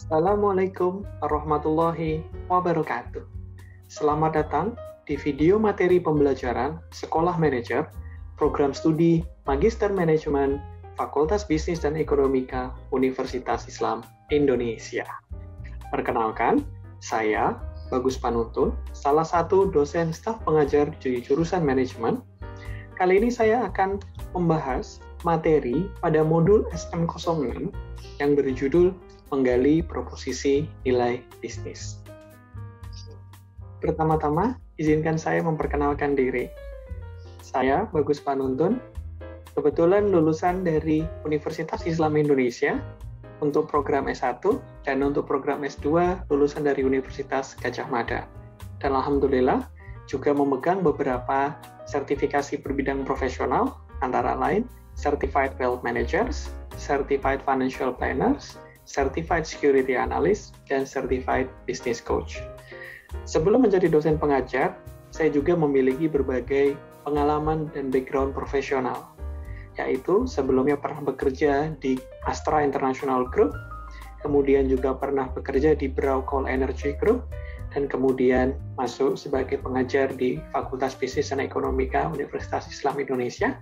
Assalamualaikum warahmatullahi wabarakatuh. Selamat datang di video materi pembelajaran Sekolah Manajer, Program Studi Magister Manajemen, Fakultas Bisnis dan Ekonomika, Universitas Islam Indonesia. Perkenalkan, saya Bagus Panuntun, salah satu dosen staf pengajar di jurusan manajemen. Kali ini saya akan membahas materi pada modul SM06 yang berjudul Menggali Proposisi Nilai Bisnis. Pertama-tama, izinkan saya memperkenalkan diri. Saya Bagus Panuntun, kebetulan lulusan dari Universitas Islam Indonesia untuk program S1 dan untuk program S2 lulusan dari Universitas Gadjah Mada. Dan alhamdulillah juga memegang beberapa sertifikasi berbidang profesional, antara lain Certified Wealth Managers, Certified Financial Planners, Certified Security Analyst, dan Certified Business Coach. Sebelum menjadi dosen pengajar, saya juga memiliki berbagai pengalaman dan background profesional, yaitu sebelumnya pernah bekerja di Astra International Group, kemudian juga pernah bekerja di Braucol Energy Group, dan kemudian masuk sebagai pengajar di Fakultas Bisnis dan Ekonomika Universitas Islam Indonesia,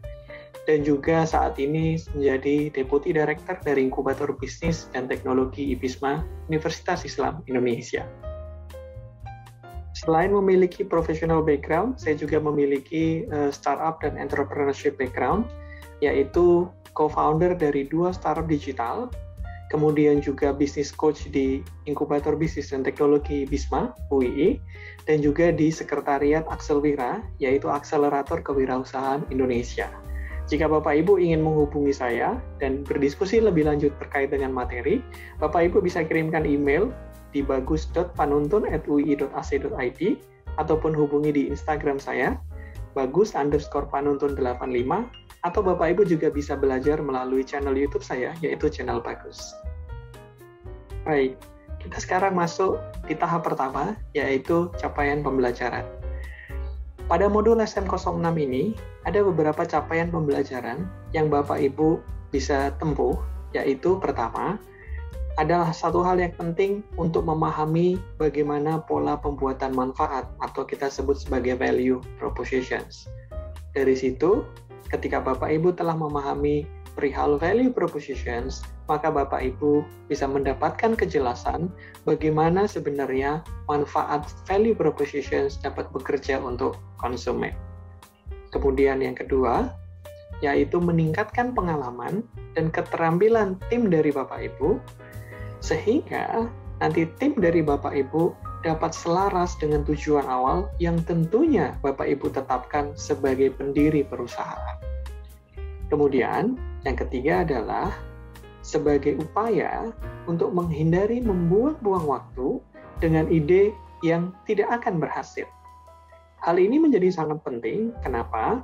dan juga saat ini menjadi Deputi Director dari Inkubator Bisnis dan Teknologi IBISMA Universitas Islam Indonesia. Selain memiliki professional background, saya juga memiliki startup dan entrepreneurship background, yaitu co-founder dari 2 startup digital, kemudian juga business coach di Inkubator Bisnis dan Teknologi IBISMA, UII, dan juga di Sekretariat Akselwira, yaitu Akselerator Kewirausahaan Indonesia. Jika Bapak Ibu ingin menghubungi saya dan berdiskusi lebih lanjut terkait dengan materi, Bapak Ibu bisa kirimkan email di bagus.panuntun@ui.ac.id ataupun hubungi di Instagram saya, bagus_panuntun85, atau Bapak Ibu juga bisa belajar melalui channel YouTube saya, yaitu channel Bagus. Baik, kita sekarang masuk di tahap pertama, yaitu capaian pembelajaran. Pada modul SM06 ini, ada beberapa capaian pembelajaran yang Bapak Ibu bisa tempuh, yaitu pertama, adalah satu hal yang penting untuk memahami bagaimana pola pembuatan manfaat atau kita sebut sebagai value propositions. Dari situ, ketika Bapak Ibu telah memahami perihal value propositions, maka Bapak Ibu bisa mendapatkan kejelasan bagaimana sebenarnya manfaat value propositions dapat bekerja untuk konsumen. Kemudian yang kedua, yaitu meningkatkan pengalaman dan keterampilan tim dari Bapak Ibu, sehingga nanti tim dari Bapak Ibu dapat selaras dengan tujuan awal yang tentunya Bapak Ibu tetapkan sebagai pendiri perusahaan. Kemudian, yang ketiga adalah sebagai upaya untuk menghindari membuang-buang waktu dengan ide yang tidak akan berhasil. Hal ini menjadi sangat penting. Kenapa?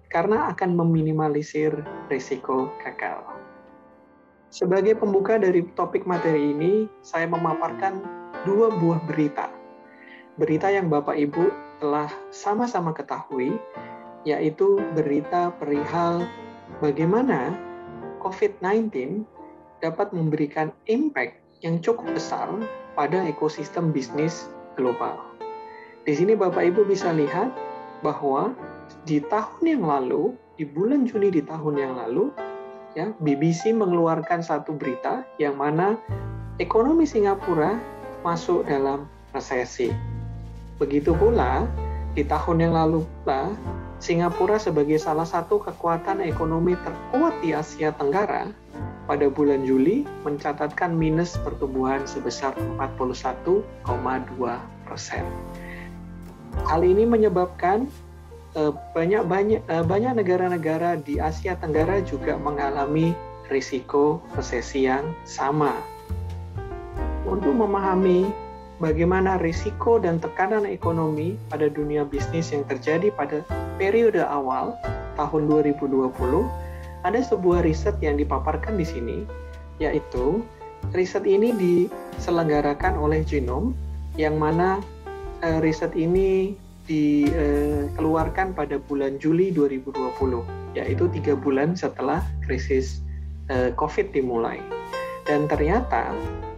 Karena akan meminimalisir risiko gagal. Sebagai pembuka dari topik materi ini, saya memaparkan 2 buah berita. Berita yang Bapak Ibu telah sama-sama ketahui, yaitu berita perihal bagaimana COVID-19 dapat memberikan impact yang cukup besar pada ekosistem bisnis global. Di sini Bapak Ibu bisa lihat bahwa di tahun yang lalu, di bulan Juni di tahun yang lalu, ya, BBC mengeluarkan satu berita yang mana ekonomi Singapura masuk dalam resesi. Begitu pula di tahun yang lalu pula, Singapura sebagai salah satu kekuatan ekonomi terkuat di Asia Tenggara pada bulan Juli mencatatkan minus pertumbuhan sebesar 41,2%. Hal ini menyebabkan banyak negara-negara di Asia Tenggara juga mengalami risiko resesi yang sama. Untuk memahami bagaimana risiko dan tekanan ekonomi pada dunia bisnis yang terjadi pada periode awal tahun 2020, ada sebuah riset yang dipaparkan di sini, yaitu riset ini diselenggarakan oleh Genome, yang mana riset ini dikeluarkan pada bulan Juli 2020, yaitu 3 bulan setelah krisis COVID dimulai. Dan ternyata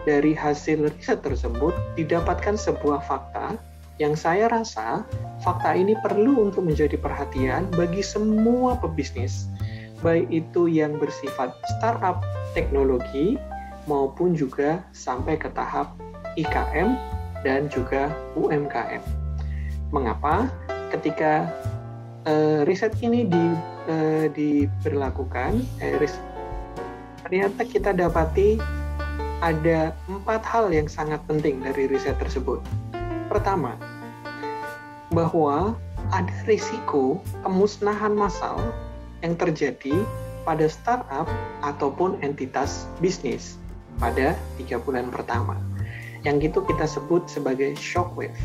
dari hasil riset tersebut didapatkan sebuah fakta yang saya rasa fakta ini perlu untuk menjadi perhatian bagi semua pebisnis, baik itu yang bersifat startup teknologi maupun juga sampai ke tahap IKM dan juga UMKM. Mengapa? Ketika riset ini diberlakukan, ternyata kita dapati ada 4 hal yang sangat penting dari riset tersebut. Pertama, bahwa ada risiko kemusnahan massal yang terjadi pada startup ataupun entitas bisnis pada 3 bulan pertama. Yang itu kita sebut sebagai shockwave.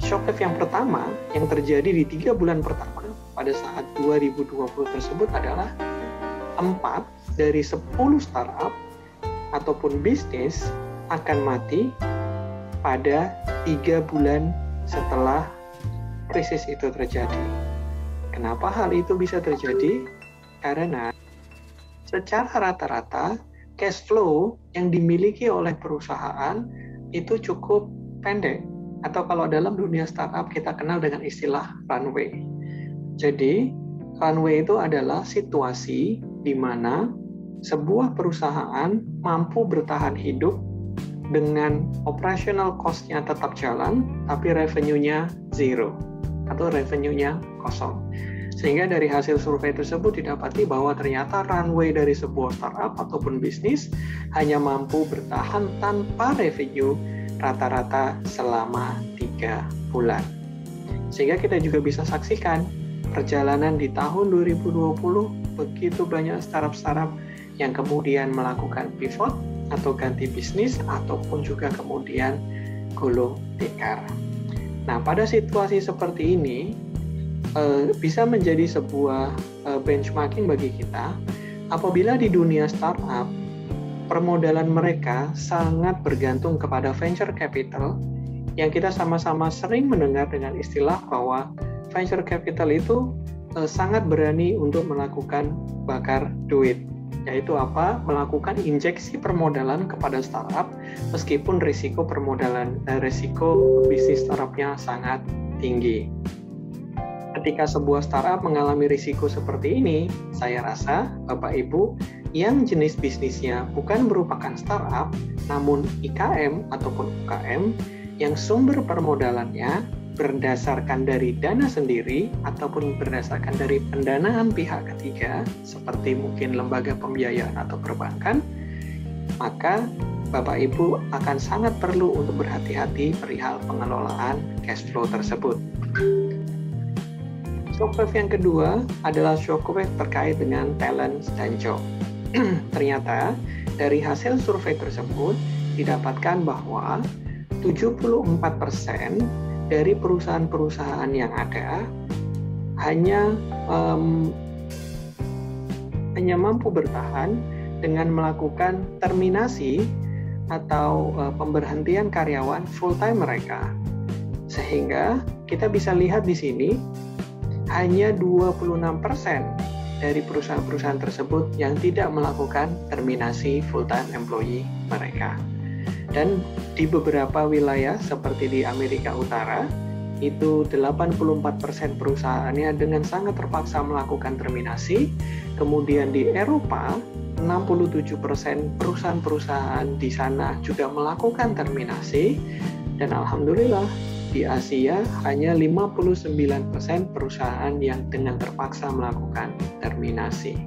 Shockwave yang pertama yang terjadi di 3 bulan pertama pada saat 2020 tersebut adalah 4 dari 10 startup ataupun bisnis akan mati pada 3 bulan setelah krisis itu terjadi. Kenapa hal itu bisa terjadi? Karena secara rata-rata cash flow yang dimiliki oleh perusahaan itu cukup pendek, atau kalau dalam dunia startup kita kenal dengan istilah runway. Jadi runway itu adalah situasi di mana sebuah perusahaan mampu bertahan hidup dengan operational cost-nya tetap jalan, tapi revenue-nya zero atau revenue-nya kosong. Sehingga dari hasil survei tersebut didapati bahwa ternyata runway dari sebuah startup ataupun bisnis hanya mampu bertahan tanpa revenue rata-rata selama 3 bulan. Sehingga kita juga bisa saksikan perjalanan di tahun 2020 begitu banyak startup-startup yang kemudian melakukan pivot atau ganti bisnis ataupun juga kemudian gulung tikar. Nah, pada situasi seperti ini bisa menjadi sebuah benchmarking bagi kita apabila di dunia startup permodalan mereka sangat bergantung kepada venture capital yang kita sama-sama sering mendengar dengan istilah bahwa venture capital itu sangat berani untuk melakukan bakar duit. Yaitu apa? Melakukan injeksi permodalan kepada startup meskipun risiko bisnis startupnya sangat tinggi. Ketika sebuah startup mengalami risiko seperti ini, saya rasa Bapak Ibu yang jenis bisnisnya bukan merupakan startup, namun IKM ataupun UKM yang sumber permodalannya berdasarkan dari dana sendiri ataupun berdasarkan dari pendanaan pihak ketiga seperti mungkin lembaga pembiayaan atau perbankan, maka Bapak Ibu akan sangat perlu untuk berhati-hati perihal pengelolaan cash flow tersebut. Shockwave yang kedua adalah shockwave terkait dengan talent dan job. Ternyata dari hasil survei tersebut didapatkan bahwa 74% dari perusahaan-perusahaan yang ada hanya mampu bertahan dengan melakukan terminasi atau pemberhentian karyawan full-time mereka. Sehingga kita bisa lihat di sini hanya 26% dari perusahaan-perusahaan tersebut yang tidak melakukan terminasi full-time employee mereka. Dan di beberapa wilayah seperti di Amerika Utara, itu 84% perusahaannya dengan sangat terpaksa melakukan terminasi. Kemudian di Eropa, 67% perusahaan-perusahaan di sana juga melakukan terminasi. Dan alhamdulillah, di Asia hanya 59% perusahaan yang dengan terpaksa melakukan terminasi.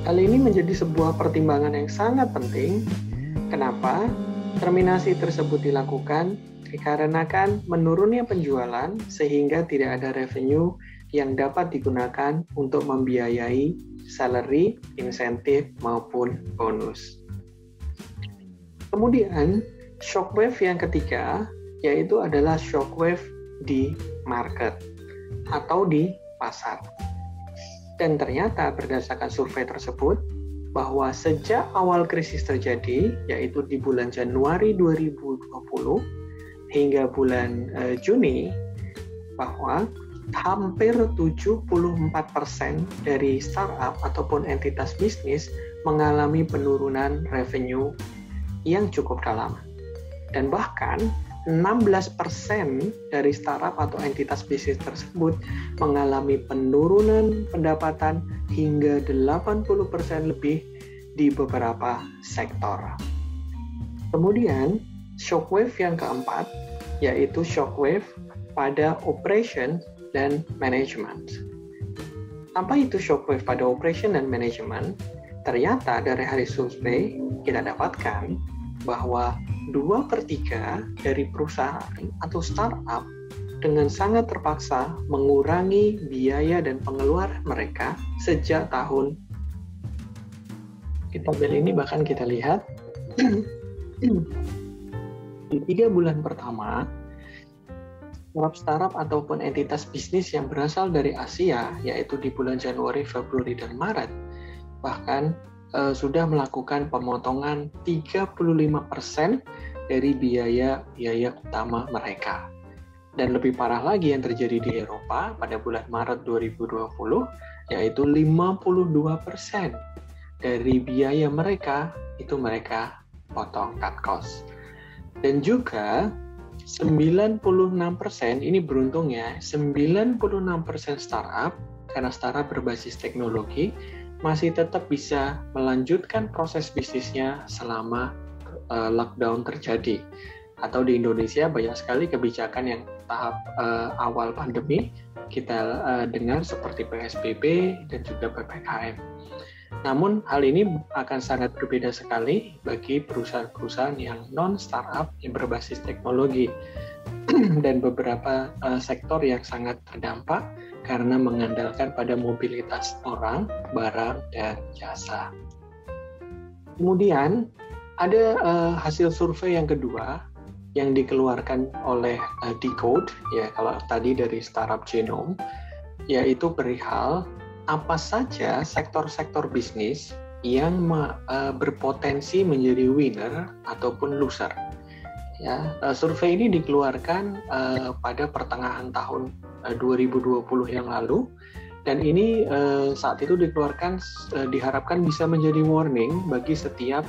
Hal ini menjadi sebuah pertimbangan yang sangat penting. Kenapa? Terminasi tersebut dilakukan dikarenakan menurunnya penjualan sehingga tidak ada revenue yang dapat digunakan untuk membiayai salary, insentif, maupun bonus. Kemudian, shockwave yang ketiga yaitu adalah shockwave di market atau di pasar. Dan ternyata berdasarkan survei tersebut, bahwa sejak awal krisis terjadi, yaitu di bulan Januari 2020 hingga bulan Juni, bahwa hampir 74% dari startup ataupun entitas bisnis mengalami penurunan revenue yang cukup dalam. Dan bahkan 16% dari startup atau entitas bisnis tersebut mengalami penurunan pendapatan hingga 80% lebih di beberapa sektor. Kemudian, shockwave yang keempat, yaitu shockwave pada operation dan management. Tanpa itu shockwave pada operation dan management, ternyata dari hasil survei kita dapatkan bahwa 2/3 dari perusahaan atau startup dengan sangat terpaksa mengurangi biaya dan pengeluaran mereka sejak tahun. Di tabel ini bahkan kita lihat di 3 bulan pertama, startup ataupun entitas bisnis yang berasal dari Asia, yaitu di bulan Januari, Februari, dan Maret, bahkan sudah melakukan pemotongan 35% dari biaya utama mereka. Dan lebih parah lagi yang terjadi di Eropa pada bulan Maret 2020, yaitu 52% dari biaya mereka itu mereka potong, cut cost. Dan juga 96%, ini beruntungnya 96% startup, karena startup berbasis teknologi, masih tetap bisa melanjutkan proses bisnisnya selama lockdown terjadi. Atau di Indonesia banyak sekali kebijakan yang tahap awal pandemi kita dengar seperti PSBB dan juga PPKM. Namun hal ini akan sangat berbeda sekali bagi perusahaan-perusahaan yang non-startup yang berbasis teknologi dan beberapa sektor yang sangat terdampak karena mengandalkan pada mobilitas orang, barang, dan jasa. Kemudian ada hasil survei yang kedua yang dikeluarkan oleh Decode, ya kalau tadi dari Startup Genome, yaitu perihal apa saja sektor-sektor bisnis yang berpotensi menjadi winner ataupun loser. Ya, survei ini dikeluarkan pada pertengahan tahun 2020 yang lalu, dan ini saat itu dikeluarkan diharapkan bisa menjadi warning bagi setiap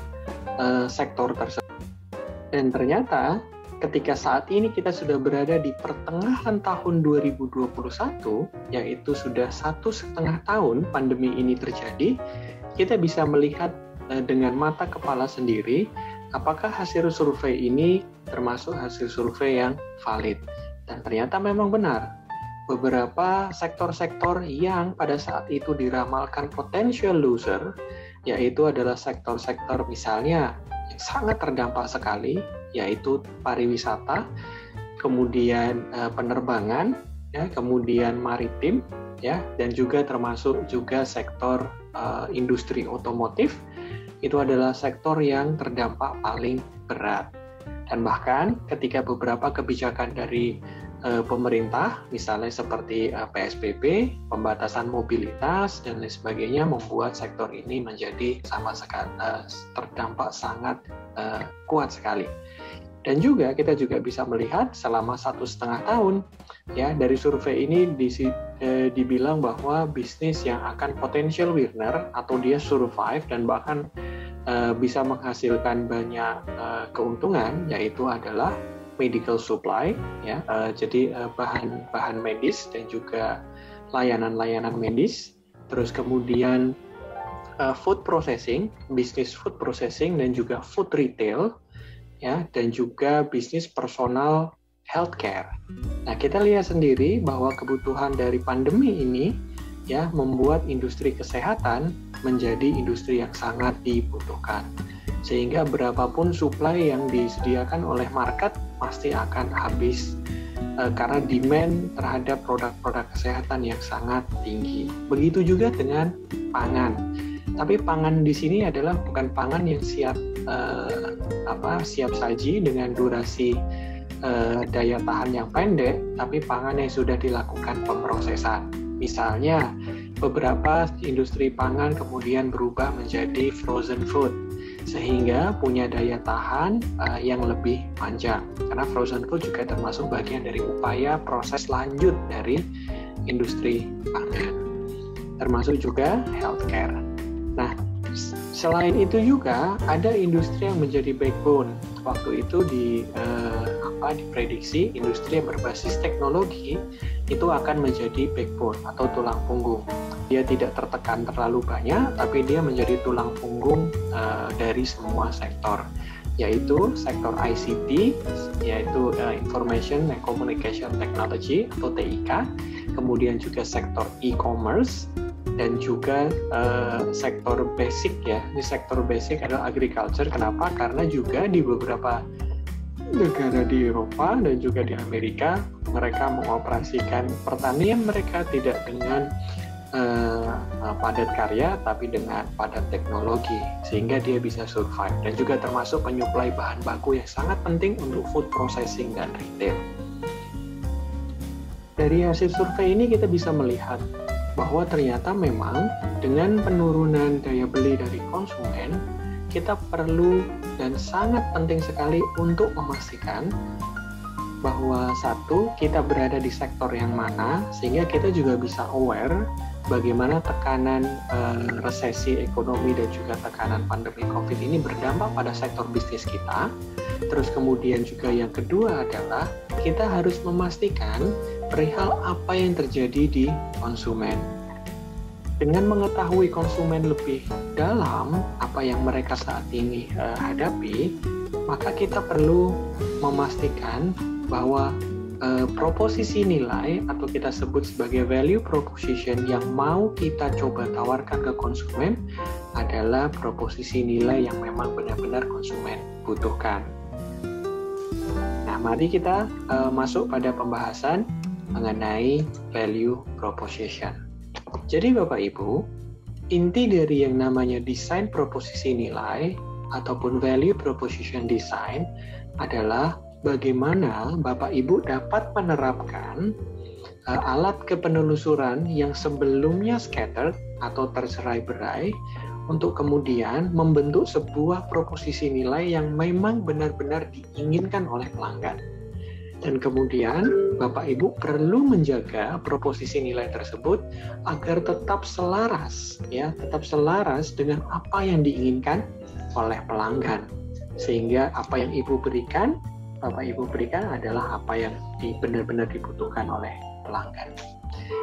sektor tersebut. Dan ternyata ketika saat ini kita sudah berada di pertengahan tahun 2021, yaitu sudah 1,5 tahun pandemi ini terjadi, kita bisa melihat dengan mata kepala sendiri apakah hasil survei ini termasuk hasil survei yang valid. Dan ternyata memang benar, beberapa sektor-sektor yang pada saat itu diramalkan potential loser, yaitu adalah sektor-sektor misalnya yang sangat terdampak sekali, yaitu pariwisata, kemudian penerbangan, ya, kemudian maritim, ya, dan juga termasuk juga sektor industri otomotif, itu adalah sektor yang terdampak paling berat. Dan bahkan ketika beberapa kebijakan dari pemerintah, misalnya seperti PSBB, pembatasan mobilitas, dan lain sebagainya, membuat sektor ini menjadi sama sekali terdampak sangat kuat sekali. Dan juga kita juga bisa melihat selama 1,5 tahun, ya, dari survei ini dibilang bahwa bisnis yang akan potential winner atau dia survive dan bahkan bisa menghasilkan banyak keuntungan, yaitu adalah medical supply, ya, jadi bahan medis dan juga layanan-layanan medis, terus kemudian food processing, bisnis food processing dan juga food retail, ya, dan juga bisnis personal healthcare. Nah, kita lihat sendiri bahwa kebutuhan dari pandemi ini, ya, membuat industri kesehatan menjadi industri yang sangat dibutuhkan. Sehingga berapapun supply yang disediakan oleh market pasti akan habis karena demand terhadap produk-produk kesehatan yang sangat tinggi. Begitu juga dengan pangan. Tapi pangan di sini adalah bukan pangan yang siap saji dengan durasi daya tahan yang pendek, tapi pangan yang sudah dilakukan pemrosesan. Misalnya beberapa industri pangan kemudian berubah menjadi frozen food, sehingga punya daya tahan yang lebih panjang. Karena frozen food juga termasuk bagian dari upaya proses lanjut dari industri pangan, termasuk juga healthcare. Nah, Selain itu juga ada industri yang menjadi backbone. Waktu itu diprediksi industri yang berbasis teknologi itu akan menjadi backbone atau tulang punggung. Dia tidak tertekan terlalu banyak, tapi dia menjadi tulang punggung dari semua sektor, yaitu sektor ICT, yaitu Information and Communication Technology atau TIK, kemudian juga sektor e-commerce, dan juga sektor basic ya. Ini sektor basic adalah agriculture. Kenapa? Karena juga di beberapa negara di Eropa dan juga di Amerika, mereka mengoperasikan pertanian mereka tidak dengan padat karya, tapi dengan padat teknologi, sehingga dia bisa survive, dan juga termasuk penyuplai bahan baku yang sangat penting untuk food processing dan retail. Dari hasil survei ini kita bisa melihat bahwa ternyata memang dengan penurunan daya beli dari konsumen, kita perlu dan sangat penting sekali untuk memastikan bahwa satu, kita berada di sektor yang mana, sehingga kita juga bisa aware bagaimana tekanan resesi ekonomi dan juga tekanan pandemi COVID ini berdampak pada sektor bisnis kita. Terus kemudian juga yang kedua adalah kita harus memastikan perihal apa yang terjadi di konsumen. Dengan mengetahui konsumen lebih dalam apa yang mereka saat ini hadapi, maka kita perlu memastikan bahwa proposisi nilai atau kita sebut sebagai value proposition yang mau kita coba tawarkan ke konsumen adalah proposisi nilai yang memang benar-benar konsumen butuhkan. Nah, mari kita masuk pada pembahasan mengenai value proposition. Jadi Bapak Ibu, inti dari yang namanya desain proposisi nilai ataupun value proposition design adalah bagaimana Bapak Ibu dapat menerapkan alat kepenelusuran yang sebelumnya scattered atau tercerai-berai untuk kemudian membentuk sebuah proposisi nilai yang memang benar-benar diinginkan oleh pelanggan. Dan kemudian Bapak Ibu perlu menjaga proposisi nilai tersebut agar tetap selaras, ya, tetap selaras dengan apa yang diinginkan oleh pelanggan. Sehingga apa yang Ibu berikan, Bapak Ibu berikan adalah apa yang benar-benar dibutuhkan oleh pelanggan.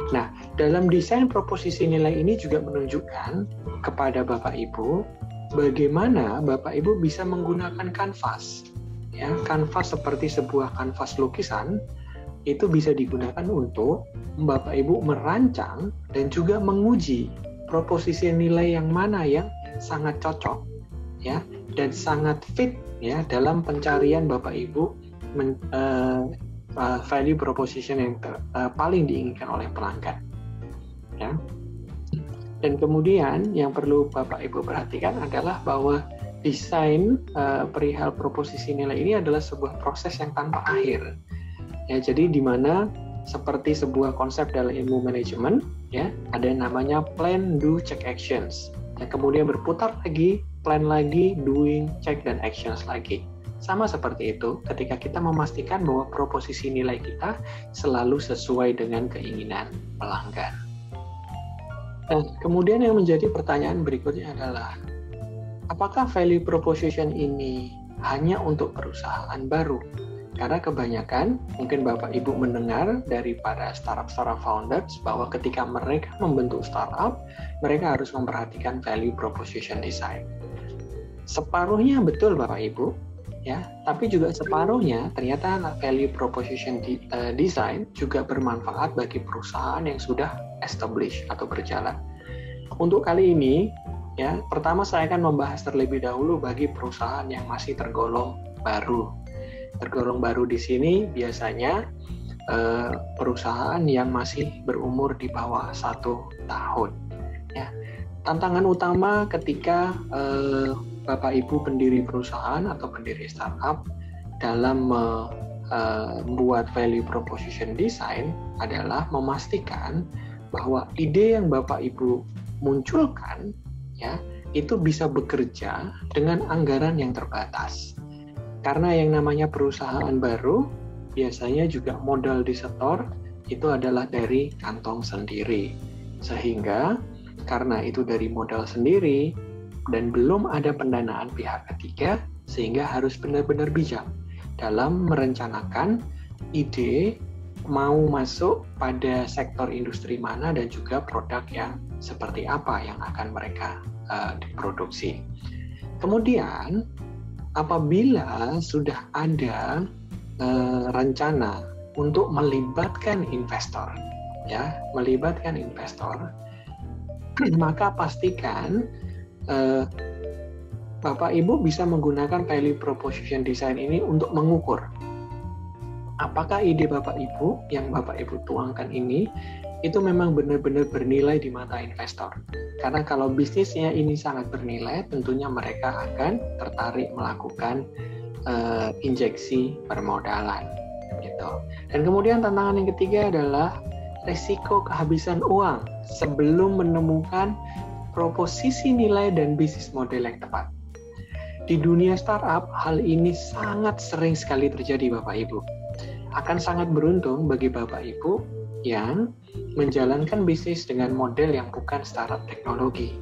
Nah, dalam desain proposisi nilai ini juga menunjukkan kepada Bapak Ibu bagaimana Bapak Ibu bisa menggunakan kanvas. Ya, kanvas seperti sebuah kanvas lukisan itu bisa digunakan untuk Bapak Ibu merancang dan juga menguji proposisi nilai yang mana yang sangat cocok, ya, dan sangat fit, ya, dalam pencarian Bapak Ibu value proposition yang paling diinginkan oleh pelanggan, ya. Dan kemudian yang perlu Bapak Ibu perhatikan adalah bahwa desain perihal proposisi nilai ini adalah sebuah proses yang tanpa akhir. Ya, jadi di mana seperti sebuah konsep dalam ilmu manajemen, ya, ada yang namanya plan, do, check, actions. Dan kemudian berputar lagi, plan lagi, doing, check, dan actions lagi. Sama seperti itu ketika kita memastikan bahwa proposisi nilai kita selalu sesuai dengan keinginan pelanggan. Nah, kemudian yang menjadi pertanyaan berikutnya adalah, apakah value proposition ini hanya untuk perusahaan baru? Karena kebanyakan, mungkin Bapak Ibu mendengar dari para startup founders bahwa ketika mereka membentuk startup, mereka harus memperhatikan value proposition design. Separuhnya betul Bapak Ibu, ya, tapi juga separuhnya ternyata value proposition design juga bermanfaat bagi perusahaan yang sudah established atau berjalan. Untuk kali ini, ya, pertama saya akan membahas terlebih dahulu bagi perusahaan yang masih tergolong baru. Tergolong baru di sini biasanya perusahaan yang masih berumur di bawah 1 tahun. Ya. Tantangan utama ketika Bapak Ibu pendiri perusahaan atau pendiri startup dalam membuat value proposition design adalah memastikan bahwa ide yang Bapak Ibu munculkan, ya, itu bisa bekerja dengan anggaran yang terbatas. Karena yang namanya perusahaan baru, biasanya juga modal disetor itu adalah dari kantong sendiri. Sehingga karena itu dari modal sendiri, dan belum ada pendanaan pihak ketiga, sehingga harus benar-benar bijak dalam merencanakan ide mau masuk pada sektor industri mana dan juga produk yang seperti apa yang akan mereka diproduksi. Kemudian, apabila sudah ada rencana untuk melibatkan investor, maka pastikan Bapak Ibu bisa menggunakan value proposition design ini untuk mengukur apakah ide Bapak Ibu yang Bapak Ibu tuangkan ini itu memang benar-benar bernilai di mata investor. Karena kalau bisnisnya ini sangat bernilai, tentunya mereka akan tertarik melakukan injeksi permodalan. Gitu. Dan kemudian tantangan yang ketiga adalah risiko kehabisan uang sebelum menemukan proposisi nilai dan bisnis model yang tepat. Di dunia startup, hal ini sangat sering sekali terjadi, Bapak Ibu. Akan sangat beruntung bagi Bapak Ibu yang menjalankan bisnis dengan model yang bukan startup teknologi,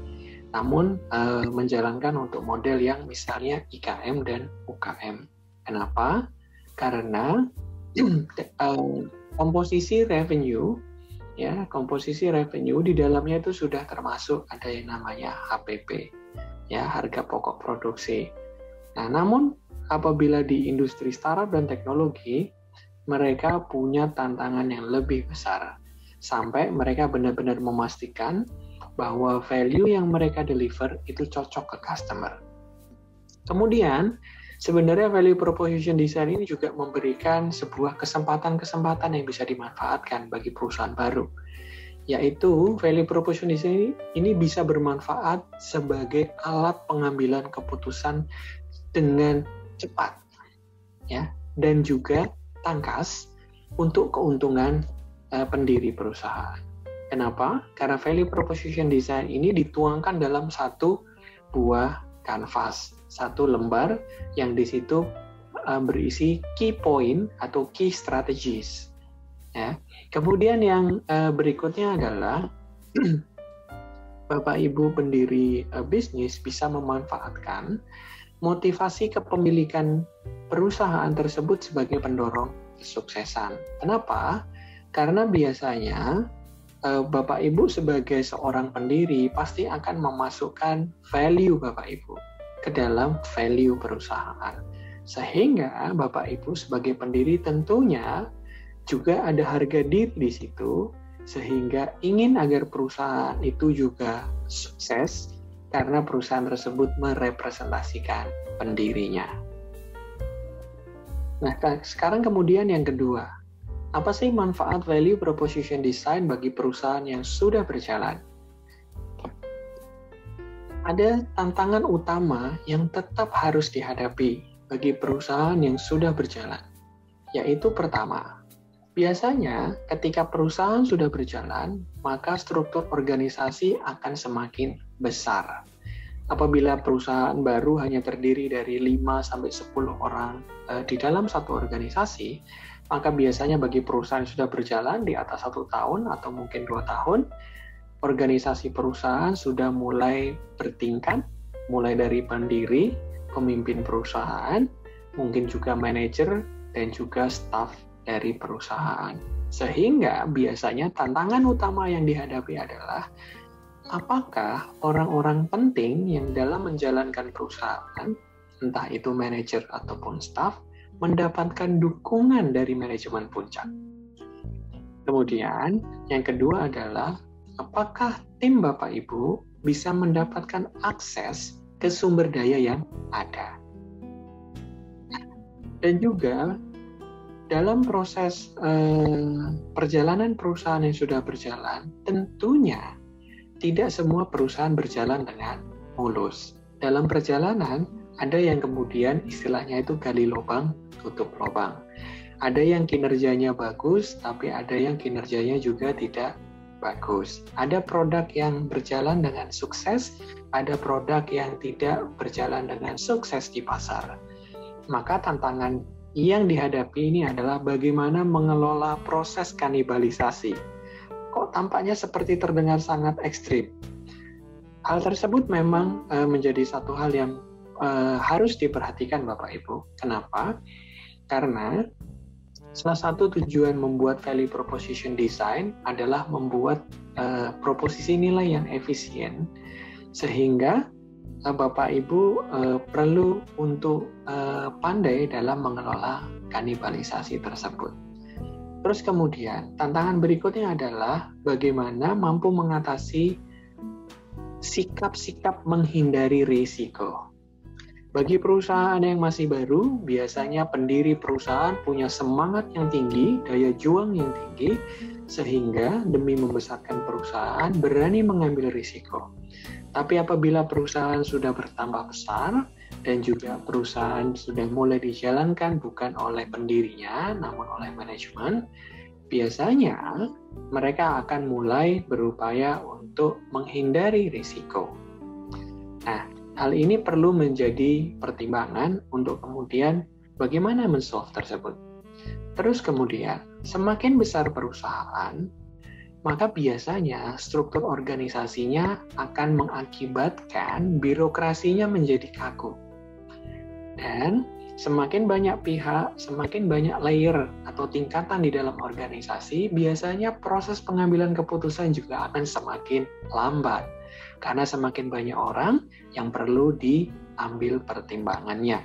namun menjalankan untuk model yang misalnya IKM dan UKM. Kenapa? Karena komposisi revenue di dalamnya itu sudah termasuk ada yang namanya HPP, harga pokok produksi. Nah, namun apabila di industri startup dan teknologi, mereka punya tantangan yang lebih besar sampai mereka benar-benar memastikan bahwa value yang mereka deliver itu cocok ke customer. Kemudian, sebenarnya value proposition design ini juga memberikan sebuah kesempatan-kesempatan yang bisa dimanfaatkan bagi perusahaan baru. Yaitu value proposition design ini bisa bermanfaat sebagai alat pengambilan keputusan dengan cepat, dan juga tangkas untuk keuntungan pendiri perusahaan. Kenapa? Karena value proposition design ini dituangkan dalam satu buah kanvas, satu lembar yang di situ berisi key point atau key strategies. Kemudian yang berikutnya adalah Bapak Ibu pendiri bisnis bisa memanfaatkan motivasi kepemilikan perusahaan tersebut sebagai pendorong kesuksesan. Kenapa? Karena biasanya Bapak Ibu sebagai seorang pendiri pasti akan memasukkan value Bapak Ibu ke dalam value perusahaan. Sehingga Bapak Ibu sebagai pendiri tentunya juga ada harga diri di situ, sehingga ingin agar perusahaan itu juga sukses karena perusahaan tersebut merepresentasikan pendirinya. Nah, sekarang kemudian yang kedua, apa sih manfaat value proposition design bagi perusahaan yang sudah berjalan? Ada tantangan utama yang tetap harus dihadapi bagi perusahaan yang sudah berjalan, yaitu pertama, biasanya ketika perusahaan sudah berjalan, maka struktur organisasi akan semakin besar. Apabila perusahaan baru hanya terdiri dari 5-10 orang di dalam satu organisasi, maka biasanya bagi perusahaan yang sudah berjalan di atas 1 tahun atau mungkin 2 tahun, organisasi perusahaan sudah mulai bertingkat, mulai dari pendiri, pemimpin perusahaan, mungkin juga manajer, dan juga staf dari perusahaan. Sehingga biasanya tantangan utama yang dihadapi adalah apakah orang-orang penting yang dalam menjalankan perusahaan, entah itu manajer ataupun staf, mendapatkan dukungan dari manajemen puncak. Kemudian, yang kedua adalah apakah tim Bapak Ibu bisa mendapatkan akses ke sumber daya yang ada. Dan juga dalam proses perjalanan perusahaan yang sudah berjalan, tentunya tidak semua perusahaan berjalan dengan mulus. Dalam perjalanan, ada yang kemudian istilahnya itu gali lubang, tutup lubang. Ada yang kinerjanya bagus, tapi ada yang kinerjanya juga tidak bagus. Ada produk yang berjalan dengan sukses, ada produk yang tidak berjalan dengan sukses di pasar. Maka tantangan yang dihadapi ini adalah bagaimana mengelola proses kanibalisasi. Kok tampaknya seperti terdengar sangat ekstrim? Hal tersebut memang menjadi satu hal yang harus diperhatikan Bapak Ibu. Kenapa? Karena salah satu tujuan membuat value proposition design adalah membuat proposisi nilai yang efisien, sehingga Bapak Ibu perlu untuk pandai dalam mengelola kanibalisasi tersebut. Terus kemudian, tantangan berikutnya adalah bagaimana mampu mengatasi sikap-sikap menghindari risiko. Bagi perusahaan yang masih baru, biasanya pendiri perusahaan punya semangat yang tinggi, daya juang yang tinggi, sehingga demi membesarkan perusahaan berani mengambil risiko. Tapi apabila perusahaan sudah bertambah besar dan juga perusahaan sudah mulai dijalankan bukan oleh pendirinya, namun oleh manajemen, biasanya mereka akan mulai berupaya untuk menghindari risiko. Nah, hal ini perlu menjadi pertimbangan untuk kemudian bagaimana men-solve tersebut. Terus kemudian, semakin besar perusahaan, maka biasanya struktur organisasinya akan mengakibatkan birokrasinya menjadi kaku. Dan semakin banyak pihak, semakin banyak layer atau tingkatan di dalam organisasi, biasanya proses pengambilan keputusan juga akan semakin lambat. Karena semakin banyak orang yang perlu diambil pertimbangannya.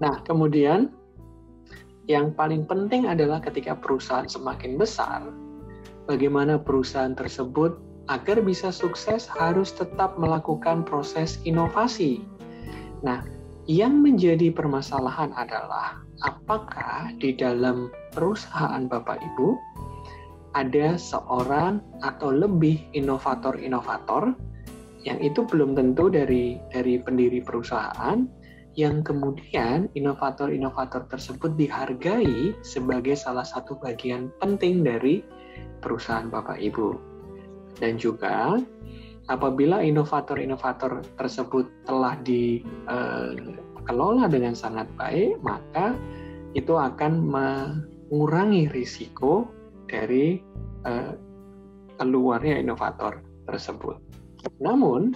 Nah, kemudian yang paling penting adalah ketika perusahaan semakin besar, bagaimana perusahaan tersebut agar bisa sukses harus tetap melakukan proses inovasi. Nah, yang menjadi permasalahan adalah apakah di dalam perusahaan Bapak Ibu ada seorang atau lebih inovator-inovator yang itu belum tentu dari pendiri perusahaan, yang kemudian inovator-inovator tersebut dihargai sebagai salah satu bagian penting dari perusahaan Bapak Ibu. Dan juga apabila inovator-inovator tersebut telah dikelola dengan sangat baik, maka itu akan mengurangi risiko dari keluarnya inovator tersebut. Namun,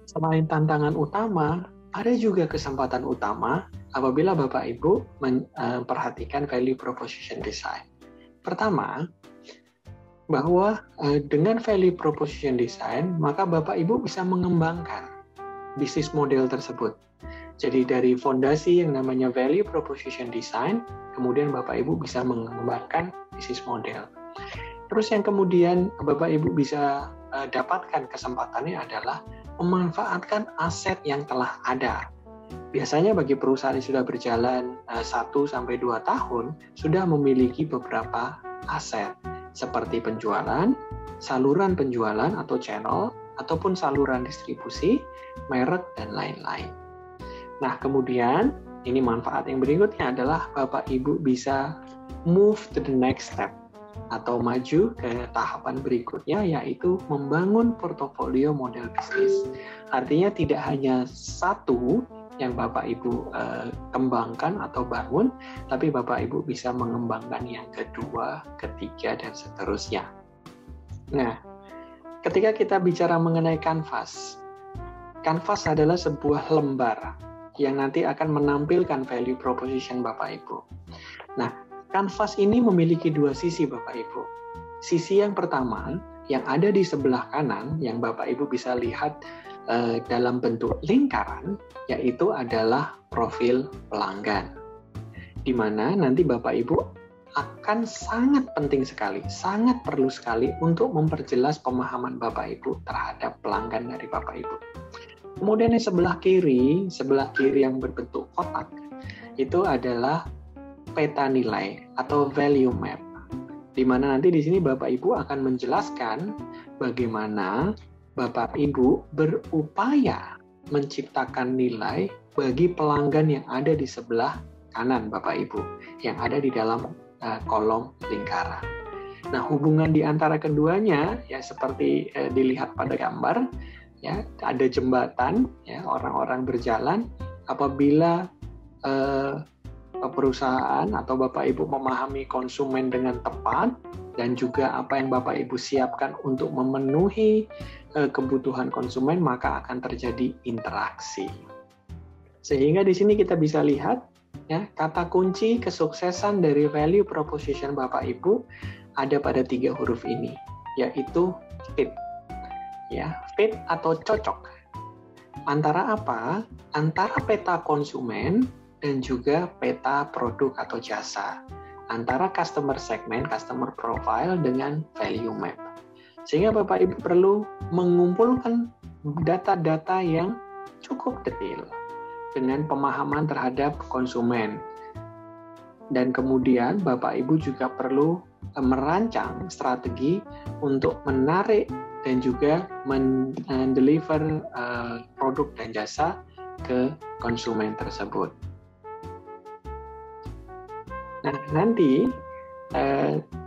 selain tantangan utama, ada juga kesempatan utama apabila Bapak Ibu memperhatikan value proposition design. Pertama, bahwa dengan value proposition design, maka Bapak Ibu bisa mengembangkan bisnis model tersebut. Jadi dari fondasi yang namanya value proposition design, kemudian Bapak Ibu bisa mengembangkan bisnis model. Terus yang kemudian Bapak Ibu bisa dapatkan kesempatannya adalah memanfaatkan aset yang telah ada. Biasanya bagi perusahaan yang sudah berjalan 1-2 tahun, sudah memiliki beberapa aset, seperti penjualan, saluran penjualan atau channel, ataupun saluran distribusi, merek, dan lain-lain. Nah, kemudian ini manfaat yang berikutnya adalah Bapak Ibu bisa move to the next step atau maju ke tahapan berikutnya, yaitu membangun portofolio model bisnis. Artinya tidak hanya satu yang Bapak Ibu kembangkan atau bangun, tapi Bapak Ibu bisa mengembangkan yang kedua, ketiga, dan seterusnya. Nah, ketika kita bicara mengenai kanvas adalah sebuah lembar yang nanti akan menampilkan value proposition Bapak Ibu. Nah, kanvas ini memiliki dua sisi Bapak Ibu. Sisi yang pertama, yang ada di sebelah kanan, yang Bapak Ibu bisa lihat dalam bentuk lingkaran, yaitu adalah profil pelanggan. Di mana nanti Bapak Ibu akan sangat penting sekali, sangat perlu sekali untuk memperjelas pemahaman Bapak Ibu terhadap pelanggan dari Bapak Ibu. Kemudian yang sebelah kiri yang berbentuk kotak, itu adalah peta nilai atau value map. Di mana nanti di sini Bapak Ibu akan menjelaskan bagaimana Bapak Ibu berupaya menciptakan nilai bagi pelanggan yang ada di sebelah kanan Bapak Ibu, yang ada di dalam kolom lingkaran. Nah, hubungan di antara keduanya ya seperti dilihat pada gambar, ya ada jembatan, ya orang-orang berjalan. Apabila perusahaan atau Bapak Ibu memahami konsumen dengan tepat, dan juga apa yang Bapak Ibu siapkan untuk memenuhi kebutuhan konsumen, maka akan terjadi interaksi. Sehingga di sini kita bisa lihat ya, kata kunci kesuksesan dari value proposition Bapak Ibu ada pada 3 huruf ini, yaitu fit. Ya, fit atau cocok. Antara apa? Antara peta konsumen dan juga peta produk atau jasa. Antara customer segment, customer profile dengan value map. Sehingga Bapak Ibu perlu mengumpulkan data-data yang cukup detail dengan pemahaman terhadap konsumen. Dan kemudian Bapak Ibu juga perlu merancang strategi untuk menarik dan juga mendeliver produk dan jasa ke konsumen tersebut. Nah, nanti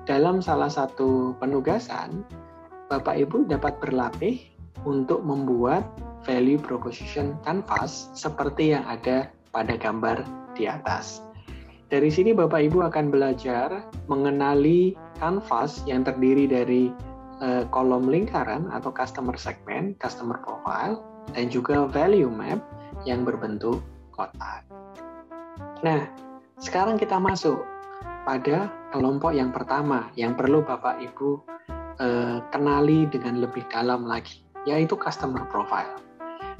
dalam salah satu penugasan, Bapak Ibu dapat berlatih untuk membuat value proposition canvas seperti yang ada pada gambar di atas. Dari sini Bapak Ibu akan belajar mengenali canvas yang terdiri dari kolom lingkaran atau customer segment, customer profile, dan juga value map yang berbentuk kotak. Nah, sekarang kita masuk pada kelompok yang pertama yang perlu Bapak Ibu kenali dengan lebih dalam lagi, yaitu customer profile.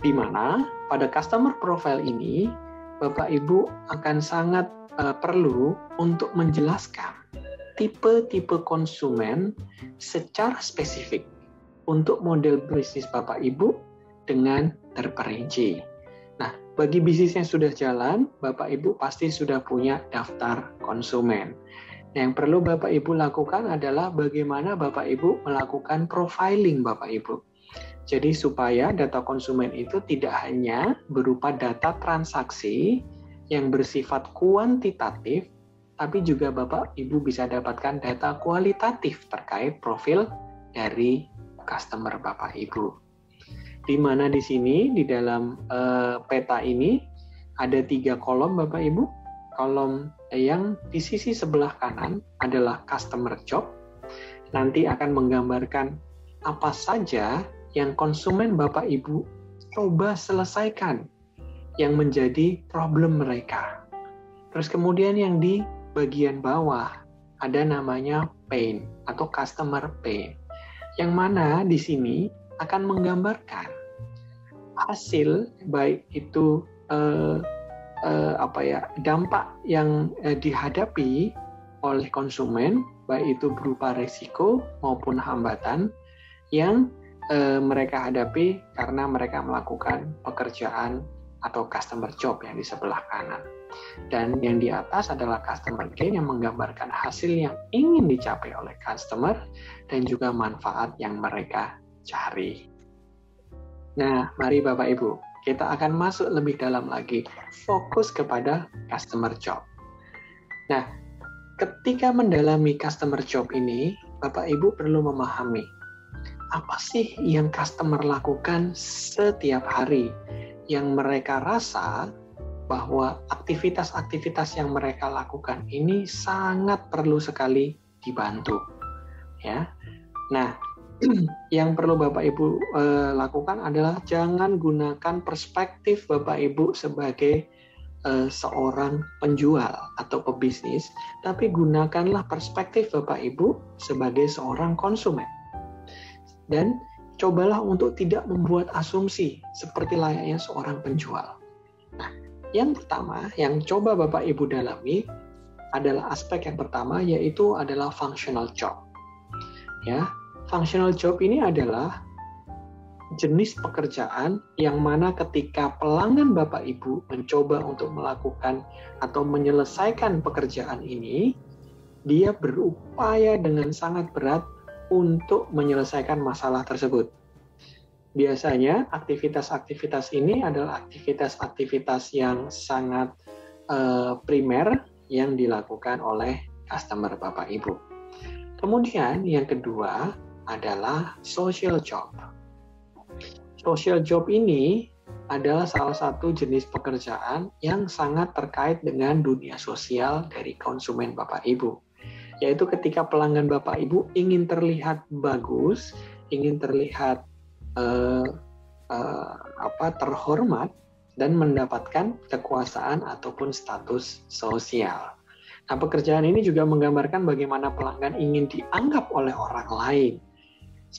Di mana pada customer profile ini Bapak Ibu akan sangat perlu untuk menjelaskan tipe-tipe konsumen secara spesifik untuk model bisnis Bapak Ibu dengan terperinci. Nah, bagi bisnis yang sudah jalan, Bapak Ibu pasti sudah punya daftar konsumen. Yang perlu Bapak Ibu lakukan adalah bagaimana Bapak Ibu melakukan profiling Bapak Ibu. Jadi supaya data konsumen itu tidak hanya berupa data transaksi yang bersifat kuantitatif, tapi juga Bapak Ibu bisa dapatkan data kualitatif terkait profil dari customer Bapak Ibu. Di mana di sini di dalam peta ini ada 3 kolom Bapak Ibu. Kolom yang di sisi sebelah kanan adalah customer job. Nanti akan menggambarkan apa saja yang konsumen Bapak Ibu coba selesaikan yang menjadi problem mereka. Terus kemudian yang di bagian bawah ada namanya pain atau customer pain, yang mana di sini akan menggambarkan hasil baik itu dampak yang dihadapi oleh konsumen, baik itu berupa resiko maupun hambatan yang mereka hadapi karena mereka melakukan pekerjaan atau customer job yang di sebelah kanan. Dan yang di atas adalah customer gain yang menggambarkan hasil yang ingin dicapai oleh customer dan juga manfaat yang mereka cari. Nah, mari Bapak Ibu, kita akan masuk lebih dalam lagi, fokus kepada customer job. Nah, ketika mendalami customer job ini, Bapak Ibu perlu memahami apa sih yang customer lakukan setiap hari yang mereka rasa bahwa aktivitas-aktivitas yang mereka lakukan ini sangat perlu sekali dibantu. Ya. Nah, yang perlu Bapak Ibu lakukan adalah jangan gunakan perspektif Bapak Ibu sebagai seorang penjual atau pebisnis, tapi gunakanlah perspektif Bapak Ibu sebagai seorang konsumen. Dan cobalah untuk tidak membuat asumsi seperti layaknya seorang penjual. Nah, yang pertama yang coba Bapak Ibu dalami adalah aspek yang pertama, yaitu adalah functional job. Ya, functional job ini adalah jenis pekerjaan yang mana ketika pelanggan Bapak Ibu mencoba untuk melakukan atau menyelesaikan pekerjaan ini, dia berupaya dengan sangat berat untuk menyelesaikan masalah tersebut. Biasanya aktivitas-aktivitas ini adalah aktivitas-aktivitas yang sangat primer yang dilakukan oleh customer Bapak Ibu. Kemudian yang kedua adalah social job. Social job ini adalah salah satu jenis pekerjaan yang sangat terkait dengan dunia sosial dari konsumen Bapak Ibu. yaitu ketika pelanggan Bapak Ibu ingin terlihat bagus, ingin terlihat terhormat dan mendapatkan kekuasaan ataupun status sosial. Nah, pekerjaan ini juga menggambarkan bagaimana pelanggan ingin dianggap oleh orang lain.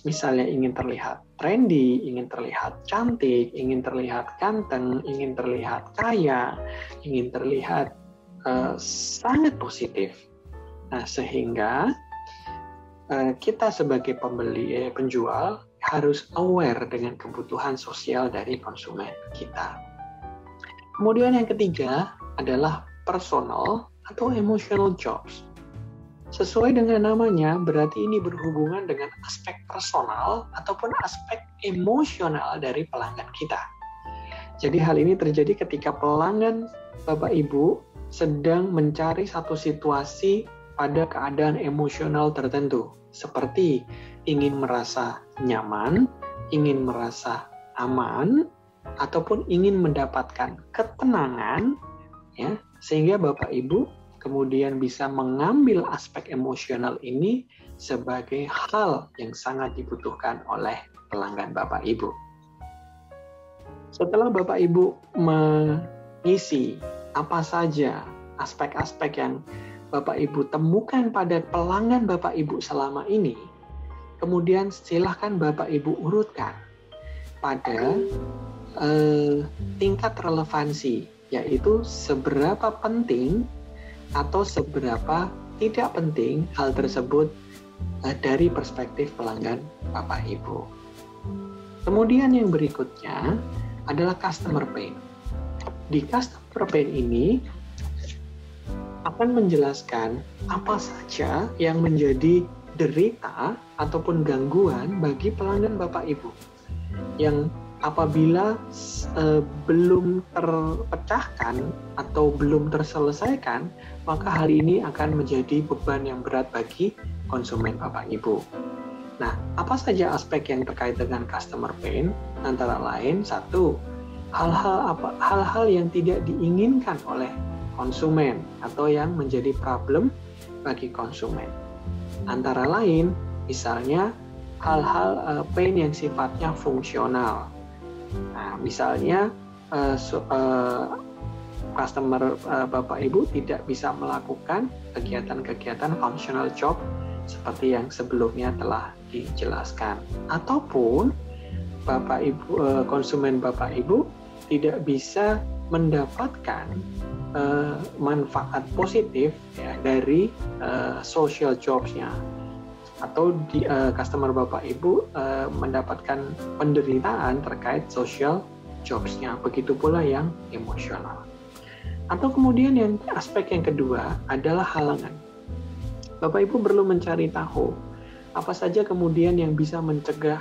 Misalnya ingin terlihat trendy, ingin terlihat cantik, ingin terlihat ganteng, ingin terlihat kaya, ingin terlihat sangat positif. Nah, sehingga kita sebagai penjual harus aware dengan kebutuhan sosial dari konsumen kita. Kemudian yang ketiga adalah personal atau emotional jobs. Sesuai dengan namanya, berarti ini berhubungan dengan aspek personal ataupun aspek emosional dari pelanggan kita. Jadi hal ini terjadi ketika pelanggan Bapak Ibu sedang mencari satu situasi pada keadaan emosional tertentu, seperti ingin merasa nyaman, ingin merasa aman, ataupun ingin mendapatkan ketenangan, ya, sehingga Bapak Ibu kemudian bisa mengambil aspek emosional ini sebagai hal yang sangat dibutuhkan oleh pelanggan Bapak Ibu. Setelah Bapak Ibu mengisi apa saja aspek-aspek yang Bapak Ibu temukan pada pelanggan Bapak Ibu selama ini, kemudian silahkan Bapak Ibu urutkan pada tingkat relevansi, yaitu seberapa penting atau seberapa tidak penting hal tersebut dari perspektif pelanggan Bapak Ibu. Kemudian yang berikutnya adalah customer pain. Di customer pain ini akan menjelaskan apa saja yang menjadi derita ataupun gangguan bagi pelanggan Bapak Ibu yang apabila belum terpecahkan atau belum terselesaikan, maka hal ini akan menjadi beban yang berat bagi konsumen Bapak Ibu. Nah, apa saja aspek yang terkait dengan customer pain? Antara lain, satu, hal-hal yang tidak diinginkan oleh konsumen atau yang menjadi problem bagi konsumen. Antara lain, misalnya hal-hal pain yang sifatnya fungsional. Nah, misalnya customer Bapak Ibu tidak bisa melakukan kegiatan-kegiatan functional job seperti yang sebelumnya telah dijelaskan, ataupun Bapak Ibu konsumen Bapak Ibu tidak bisa mendapatkan manfaat positif ya, dari social jobs-nya, atau customer Bapak Ibu mendapatkan penderitaan terkait social jobs-nya, begitu pula yang emosional. Atau kemudian yang aspek yang kedua adalah halangan. Bapak Ibu perlu mencari tahu apa saja kemudian yang bisa mencegah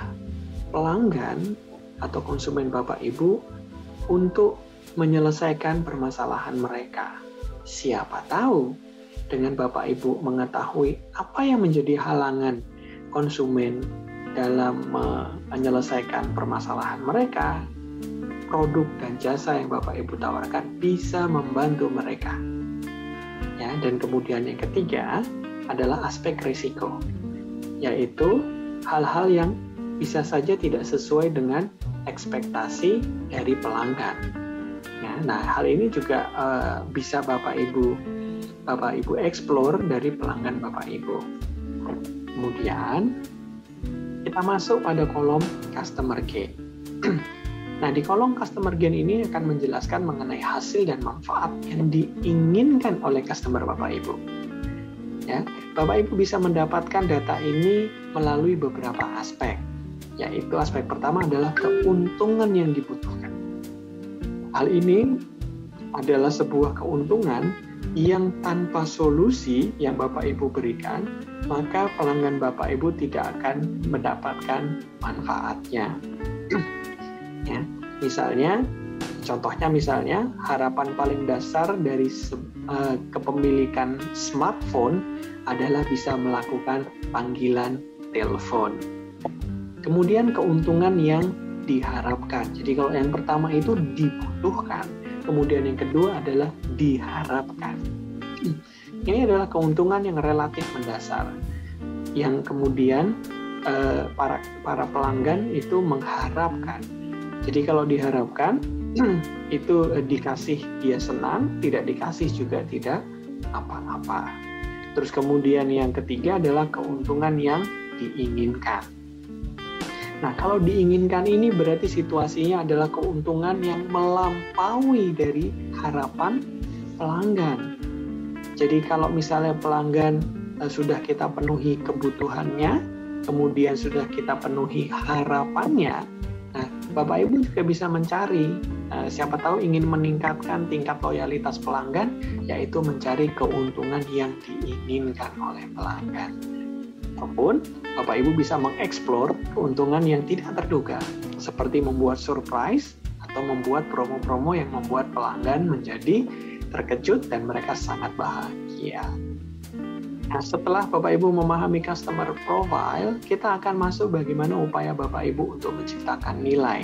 pelanggan atau konsumen Bapak Ibu untuk menyelesaikan permasalahan mereka. Siapa tahu dengan Bapak Ibu mengetahui apa yang menjadi halangan konsumen dalam menyelesaikan permasalahan mereka, produk dan jasa yang Bapak Ibu tawarkan bisa membantu mereka. Ya, dan kemudian yang ketiga adalah aspek risiko, yaitu hal-hal yang bisa saja tidak sesuai dengan ekspektasi dari pelanggan. Ya, nah, hal ini juga bisa Bapak Ibu explore dari pelanggan Bapak Ibu. Kemudian kita masuk pada kolom customer gain. Nah, di kolom customer gain ini akan menjelaskan mengenai hasil dan manfaat yang diinginkan oleh customer Bapak Ibu. Ya, Bapak Ibu bisa mendapatkan data ini melalui beberapa aspek, yaitu aspek pertama adalah keuntungan yang dibutuhkan. Hal ini adalah sebuah keuntungan yang tanpa solusi yang Bapak Ibu berikan, maka pelanggan Bapak Ibu tidak akan mendapatkan manfaatnya. Ya, contohnya misalnya harapan paling dasar dari kepemilikan smartphone adalah bisa melakukan panggilan telepon. Kemudian keuntungan yang diharapkan. Jadi kalau yang pertama itu dibutuhkan, kemudian yang kedua adalah diharapkan. Ini adalah keuntungan yang relatif mendasar, yang kemudian para pelanggan itu mengharapkan. Jadi kalau diharapkan, itu dikasih dia senang, tidak dikasih juga tidak apa-apa. Terus kemudian yang ketiga adalah keuntungan yang diinginkan. Nah, kalau diinginkan ini berarti situasinya adalah keuntungan yang melampaui dari harapan pelanggan. Jadi kalau misalnya pelanggan sudah kita penuhi kebutuhannya, kemudian sudah kita penuhi harapannya, nah Bapak Ibu juga bisa mencari, siapa tahu ingin meningkatkan tingkat loyalitas pelanggan, yaitu mencari keuntungan yang diinginkan oleh pelanggan. Ataupun Bapak Ibu bisa mengeksplor keuntungan yang tidak terduga, seperti membuat surprise atau membuat promo-promo yang membuat pelanggan menjadi terkejut dan mereka sangat bahagia. Nah, setelah Bapak Ibu memahami customer profile, kita akan masuk bagaimana upaya Bapak Ibu untuk menciptakan nilai.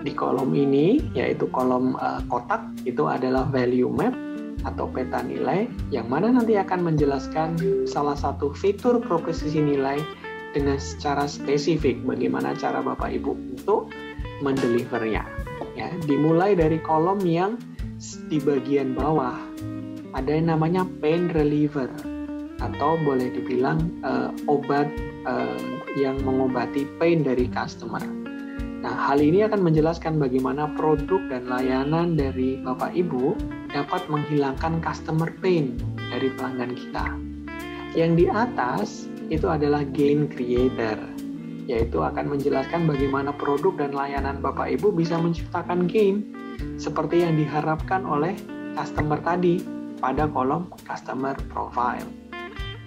Di kolom ini, yaitu kolom kotak, itu adalah value map atau peta nilai, yang mana nanti akan menjelaskan salah satu fitur proposisi nilai dengan secara spesifik bagaimana cara Bapak Ibu untuk mendelivernya. Ya, dimulai dari kolom yang di bagian bawah, ada yang namanya pain reliever, atau boleh dibilang obat yang mengobati pain dari customer. Nah, hal ini akan menjelaskan bagaimana produk dan layanan dari Bapak Ibu dapat menghilangkan customer pain dari pelanggan kita. Yang di atas itu adalah gain creator, yaitu akan menjelaskan bagaimana produk dan layanan Bapak Ibu bisa menciptakan gain seperti yang diharapkan oleh customer tadi pada kolom customer profile.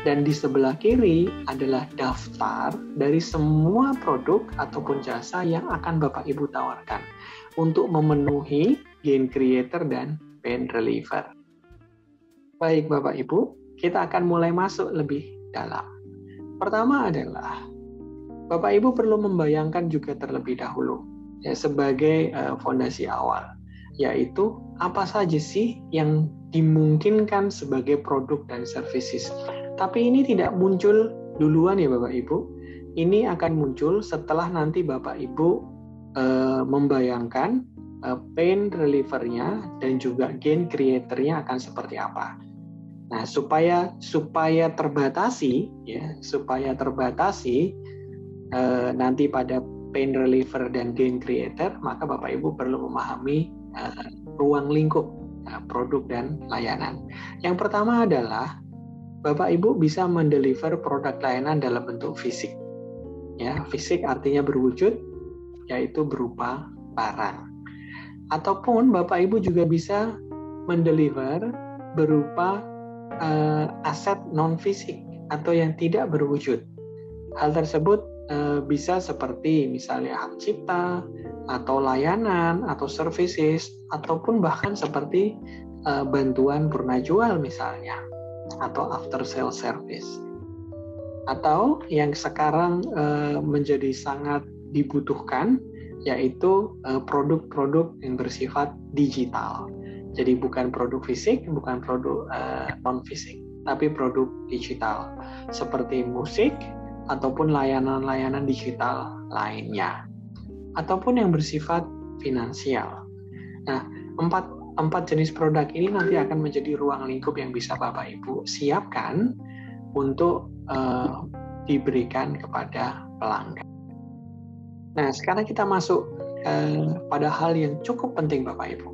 Dan di sebelah kiri adalah daftar dari semua produk ataupun jasa yang akan Bapak Ibu tawarkan untuk memenuhi gain creator dan pain reliever. Baik Bapak Ibu, kita akan mulai masuk lebih dalam. Pertama adalah Bapak Ibu perlu membayangkan juga terlebih dahulu ya, sebagai fondasi awal, yaitu apa saja sih yang dimungkinkan sebagai produk dan services. Tapi ini tidak muncul duluan ya Bapak Ibu. Ini akan muncul setelah nanti Bapak Ibu membayangkan pain reliever-nya dan juga gain creator-nya akan seperti apa. Nah, supaya terbatasi ya, nanti pada pain reliever dan gain creator, maka Bapak Ibu perlu memahami ruang lingkup produk dan layanan. Yang pertama adalah Bapak Ibu bisa mendeliver produk layanan dalam bentuk fisik. Ya, fisik artinya berwujud, yaitu berupa barang. Ataupun Bapak Ibu juga bisa mendeliver berupa aset non-fisik atau yang tidak berwujud. Hal tersebut bisa seperti misalnya hak cipta, atau layanan, atau services, ataupun bahkan seperti bantuan purna jual misalnya, atau after sale service. Atau yang sekarang menjadi sangat dibutuhkan, yaitu produk-produk yang bersifat digital. Jadi bukan produk fisik, bukan produk non-fisik, tapi produk digital, seperti musik, ataupun layanan-layanan digital lainnya. Ataupun yang bersifat finansial. Nah, empat jenis produk ini nanti akan menjadi ruang lingkup yang bisa Bapak Ibu siapkan untuk diberikan kepada pelanggan. Nah, sekarang kita masuk pada hal yang cukup penting Bapak Ibu,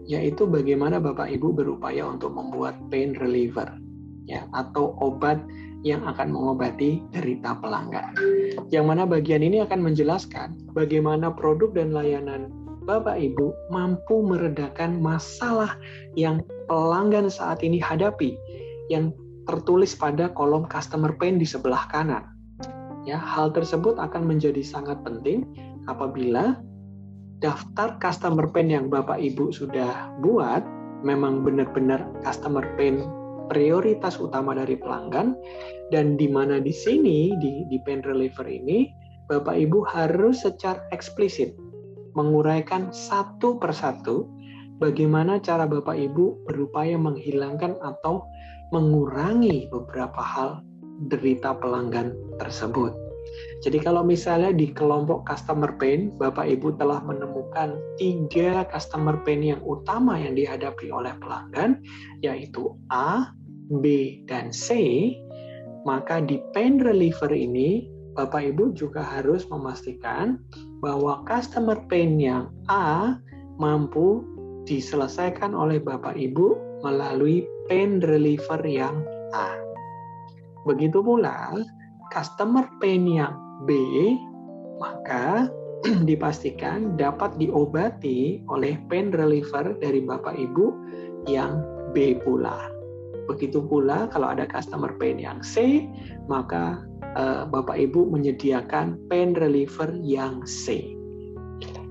yaitu bagaimana Bapak Ibu berupaya untuk membuat pain reliever, ya, atau obat yang akan mengobati derita pelanggan. Yang mana bagian ini akan menjelaskan bagaimana produk dan layanan Bapak Ibu mampu meredakan masalah yang pelanggan saat ini hadapi, yang tertulis pada kolom customer pain di sebelah kanan. Ya, hal tersebut akan menjadi sangat penting apabila daftar customer pain yang Bapak Ibu sudah buat memang benar-benar customer pain prioritas utama dari pelanggan, dan di mana di sini di pain reliever ini Bapak Ibu harus secara eksplisit menguraikan satu persatu bagaimana cara Bapak Ibu berupaya menghilangkan atau mengurangi beberapa hal derita pelanggan tersebut. Jadi kalau misalnya di kelompok customer pain, Bapak Ibu telah menemukan 3 customer pain yang utama yang dihadapi oleh pelanggan, yaitu A, B, dan C, maka di pain reliever ini, Bapak Ibu juga harus memastikan bahwa customer pain yang A mampu diselesaikan oleh Bapak Ibu melalui pain reliever yang A. Begitu pula customer pain yang B, maka dipastikan dapat diobati oleh pain reliever dari Bapak Ibu yang B pula. Begitu pula kalau ada customer pain yang C, maka Bapak Ibu menyediakan pain reliever yang C.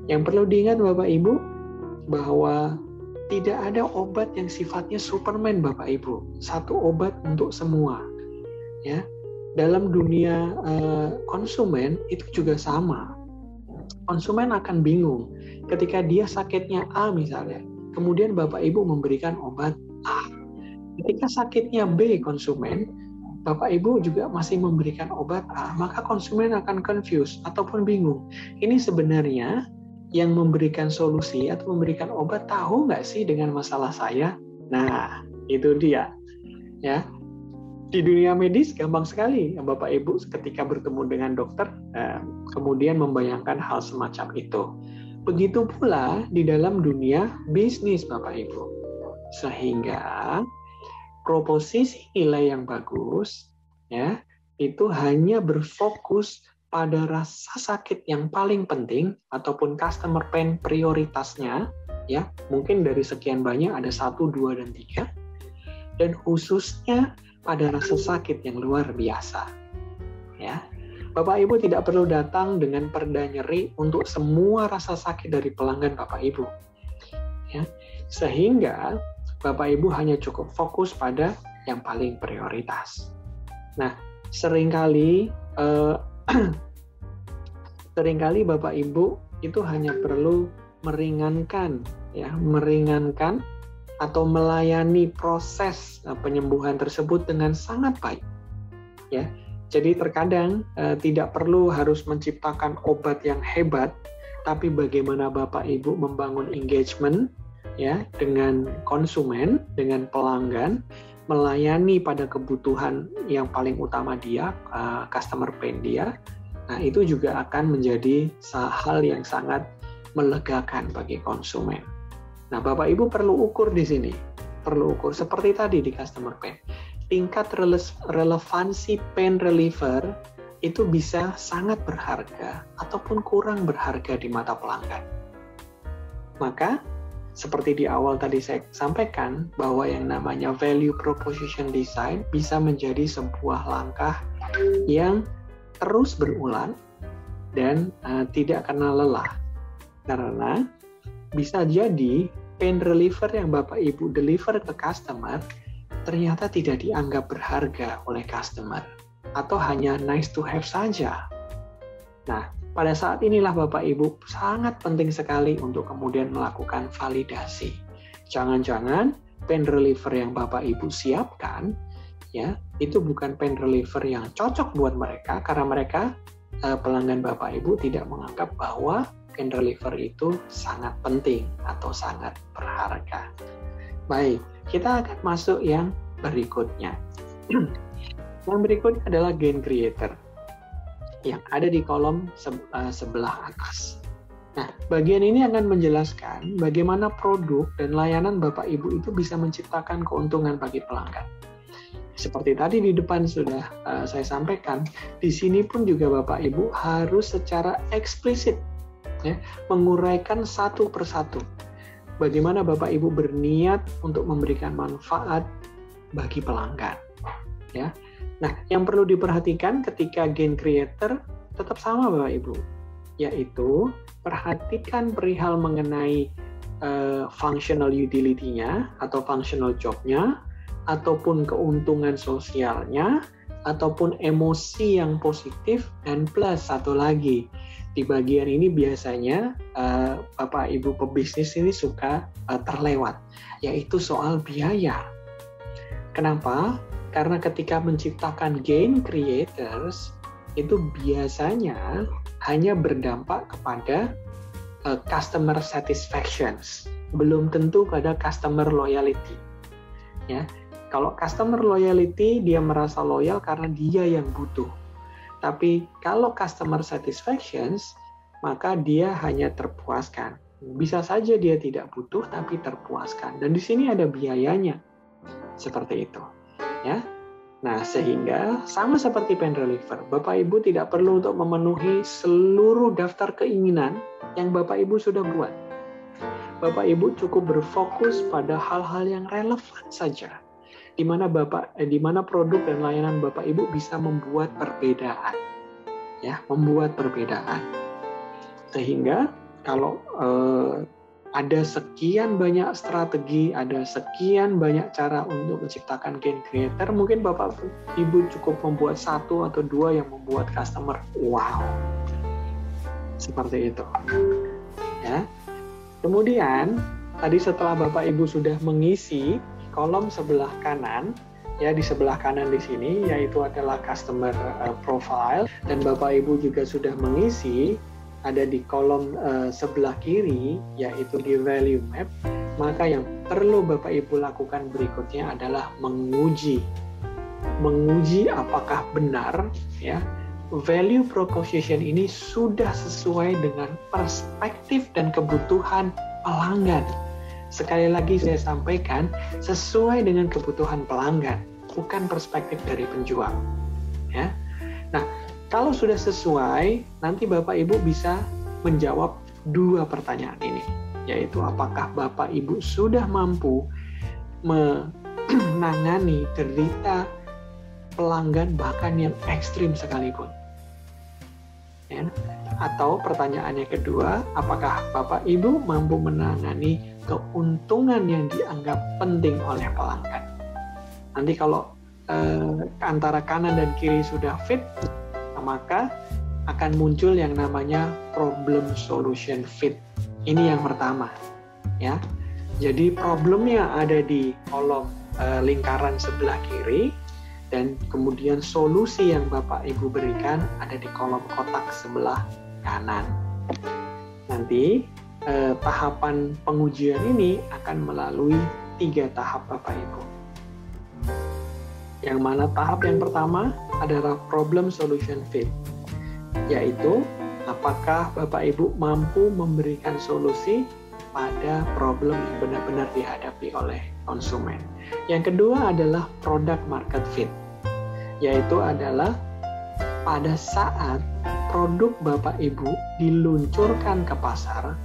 Yang perlu diingat Bapak Ibu, bahwa tidak ada obat yang sifatnya Superman Bapak Ibu. Satu obat untuk semua. Ya. Dalam dunia konsumen itu juga sama. Konsumen akan bingung ketika dia sakitnya A misalnya, kemudian Bapak Ibu memberikan obat A. Ketika sakitnya B konsumen, Bapak Ibu juga masih memberikan obat A, maka konsumen akan confused ataupun bingung. Ini sebenarnya yang memberikan solusi atau memberikan obat tahu nggak sih dengan masalah saya? Nah, itu dia. Ya. Di dunia medis gampang sekali Bapak Ibu ketika bertemu dengan dokter kemudian membayangkan hal semacam itu. Begitu pula di dalam dunia bisnis Bapak Ibu. Sehingga proposisi nilai yang bagus ya itu hanya berfokus pada rasa sakit yang paling penting ataupun customer pain prioritasnya ya, mungkin dari sekian banyak ada 1, 2, dan 3, dan khususnya pada rasa sakit yang luar biasa. Ya, Bapak Ibu tidak perlu datang dengan perda nyeri untuk semua rasa sakit dari pelanggan Bapak Ibu. Ya, sehingga Bapak Ibu hanya cukup fokus pada yang paling prioritas. Nah, seringkali Bapak Ibu itu hanya perlu meringankan atau melayani proses penyembuhan tersebut dengan sangat baik. Ya, jadi terkadang tidak perlu harus menciptakan obat yang hebat, tapi bagaimana Bapak Ibu membangun engagement ya dengan konsumen, dengan pelanggan, melayani pada kebutuhan yang paling utama dia, customer pain dia. Nah, itu juga akan menjadi hal yang sangat melegakan bagi konsumen. Nah, Bapak Ibu perlu ukur di sini. Perlu ukur seperti tadi di customer pain. Tingkat relevansi pain reliever itu bisa sangat berharga ataupun kurang berharga di mata pelanggan. Maka, seperti di awal tadi saya sampaikan, bahwa yang namanya value proposition design bisa menjadi sebuah langkah yang terus berulang dan tidak kenal lelah. Karena bisa jadi pain reliever yang Bapak Ibu deliver ke customer ternyata tidak dianggap berharga oleh customer atau hanya nice to have saja. Nah, pada saat inilah Bapak Ibu sangat penting sekali untuk kemudian melakukan validasi. Jangan-jangan pain reliever yang Bapak Ibu siapkan ya, itu bukan pain reliever yang cocok buat mereka karena mereka pelanggan Bapak Ibu tidak menganggap bahwa pain reliever itu sangat penting atau sangat berharga. Baik, kita akan masuk yang berikutnya. Yang berikutnya adalah gain creator yang ada di kolom sebelah atas. Nah, bagian ini akan menjelaskan bagaimana produk dan layanan Bapak Ibu itu bisa menciptakan keuntungan bagi pelanggan. Seperti tadi di depan sudah saya sampaikan, di sini pun juga Bapak Ibu harus secara eksplisit ya, menguraikan satu persatu. Bagaimana Bapak Ibu berniat untuk memberikan manfaat bagi pelanggan. Ya. Nah, yang perlu diperhatikan ketika gain creator tetap sama Bapak Ibu, yaitu perhatikan perihal mengenai functional utility-nya atau functional job-nya, ataupun keuntungan sosialnya, ataupun emosi yang positif, dan plus satu lagi. Di bagian ini biasanya Bapak Ibu pebisnis ini suka terlewat, yaitu soal biaya. Kenapa? Karena ketika menciptakan gain creators, itu biasanya hanya berdampak kepada customer satisfaction, belum tentu pada customer loyalty. Ya, kalau customer loyalty dia merasa loyal karena dia yang butuh. Tapi kalau customer satisfaction, maka dia hanya terpuaskan. Bisa saja dia tidak butuh tapi terpuaskan. Dan di sini ada biayanya. Seperti itu. Ya. Nah, sehingga sama seperti pain reliever, Bapak Ibu tidak perlu untuk memenuhi seluruh daftar keinginan yang Bapak Ibu sudah buat. Bapak Ibu cukup berfokus pada hal-hal yang relevan saja, di mana produk dan layanan Bapak Ibu bisa membuat perbedaan, ya, membuat perbedaan. Sehingga kalau ada sekian banyak strategi, ada sekian banyak cara untuk menciptakan gain creator, mungkin Bapak Ibu cukup membuat 1 atau 2 yang membuat customer wow. Seperti itu. Ya. Kemudian, tadi setelah Bapak Ibu sudah mengisi kolom sebelah kanan, ya di sebelah kanan di sini, yaitu adalah customer profile, dan Bapak Ibu juga sudah mengisi ada di kolom sebelah kiri, yaitu di value map, maka yang perlu Bapak Ibu lakukan berikutnya adalah menguji apakah benar, ya, value proposition ini sudah sesuai dengan perspektif dan kebutuhan pelanggan. Sekali lagi saya sampaikan, sesuai dengan kebutuhan pelanggan, bukan perspektif dari penjual. Ya. Nah, kalau sudah sesuai, nanti Bapak Ibu bisa menjawab 2 pertanyaan ini, yaitu apakah Bapak Ibu sudah mampu menangani derita pelanggan bahkan yang ekstrim sekalipun. Ya. Atau pertanyaannya kedua, apakah Bapak Ibu mampu menangani keuntungan yang dianggap penting oleh pelanggan. Nanti kalau antara kanan dan kiri sudah fit, maka akan muncul yang namanya problem solution fit. Ini yang pertama, ya. Jadi problemnya ada di kolom lingkaran sebelah kiri, dan kemudian solusi yang Bapak Ibu berikan ada di kolom kotak sebelah kanan. Nanti tahapan pengujian ini akan melalui 3 tahap Bapak Ibu. Yang mana tahap yang pertama adalah problem solution fit, yaitu apakah Bapak Ibu mampu memberikan solusi pada problem yang benar-benar dihadapi oleh konsumen. Yang kedua adalah product market fit, yaitu adalah pada saat produk Bapak Ibu diluncurkan ke pasar,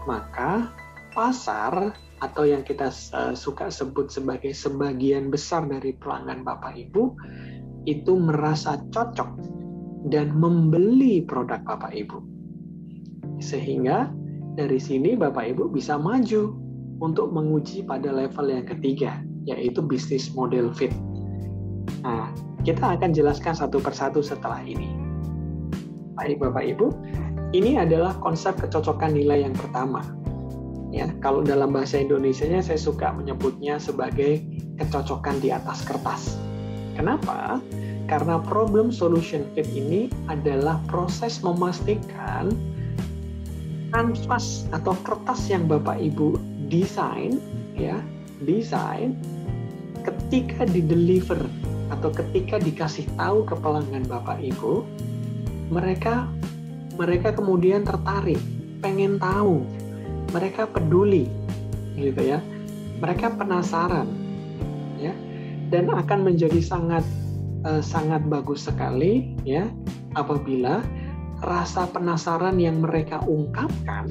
maka pasar atau yang kita suka sebut sebagai sebagian besar dari pelanggan Bapak Ibu itu merasa cocok dan membeli produk Bapak Ibu. Sehingga dari sini Bapak Ibu bisa maju untuk menguji pada level yang ketiga, yaitu business model fit. Nah, kita akan jelaskan satu persatu setelah ini. Baik Bapak Ibu, ini adalah konsep kecocokan nilai yang pertama. Ya, kalau dalam bahasa Indonesianya saya suka menyebutnya sebagai kecocokan di atas kertas. Kenapa? Karena problem solution fit ini adalah proses memastikan kanvas atau kertas yang Bapak Ibu desain, ketika di-deliver atau ketika dikasih tahu ke pelanggan Bapak Ibu, mereka kemudian tertarik, pengen tahu, mereka peduli, gitu ya, mereka penasaran, ya, dan akan menjadi sangat bagus sekali, ya, apabila rasa penasaran yang mereka ungkapkan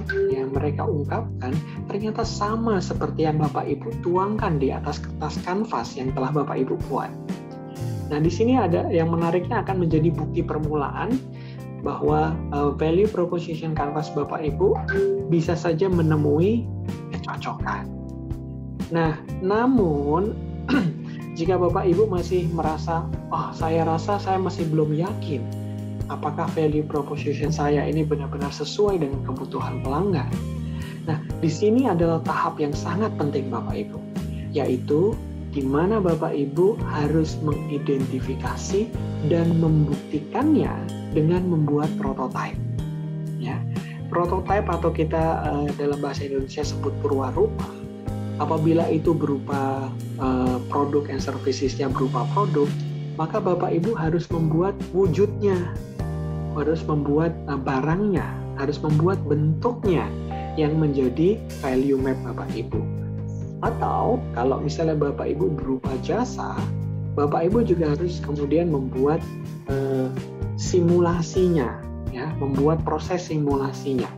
ternyata sama seperti yang Bapak Ibu tuangkan di atas kertas kanvas yang telah Bapak Ibu buat. Nah, di sini ada yang menariknya akan menjadi bukti permulaan bahwa value proposition canvas Bapak Ibu bisa saja menemui kecocokan. Nah, namun jika Bapak Ibu masih merasa, saya rasa saya masih belum yakin apakah value proposition saya ini benar-benar sesuai dengan kebutuhan pelanggan. Nah, di sini adalah tahap yang sangat penting Bapak Ibu, yaitu di mana Bapak Ibu harus mengidentifikasi dan membuktikannya dengan membuat prototipe. Ya, prototipe atau kita dalam bahasa Indonesia sebut purwarupa. Apabila itu berupa produk and services-nya berupa produk, maka Bapak Ibu harus membuat wujudnya, harus membuat barangnya, harus membuat bentuknya yang menjadi value map Bapak Ibu. Atau kalau misalnya Bapak Ibu berupa jasa, Bapak Ibu juga harus kemudian membuat simulasinya, ya, membuat proses simulasinya.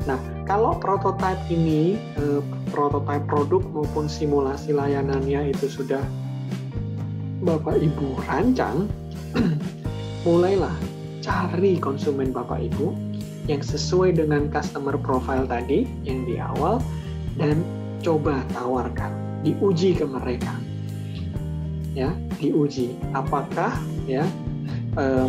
Nah, kalau prototipe ini, prototipe produk maupun simulasi layanannya itu sudah Bapak Ibu rancang, mulailah cari konsumen Bapak Ibu yang sesuai dengan customer profile tadi yang di awal dan coba tawarkan, diuji ke mereka, ya, diuji apakah ya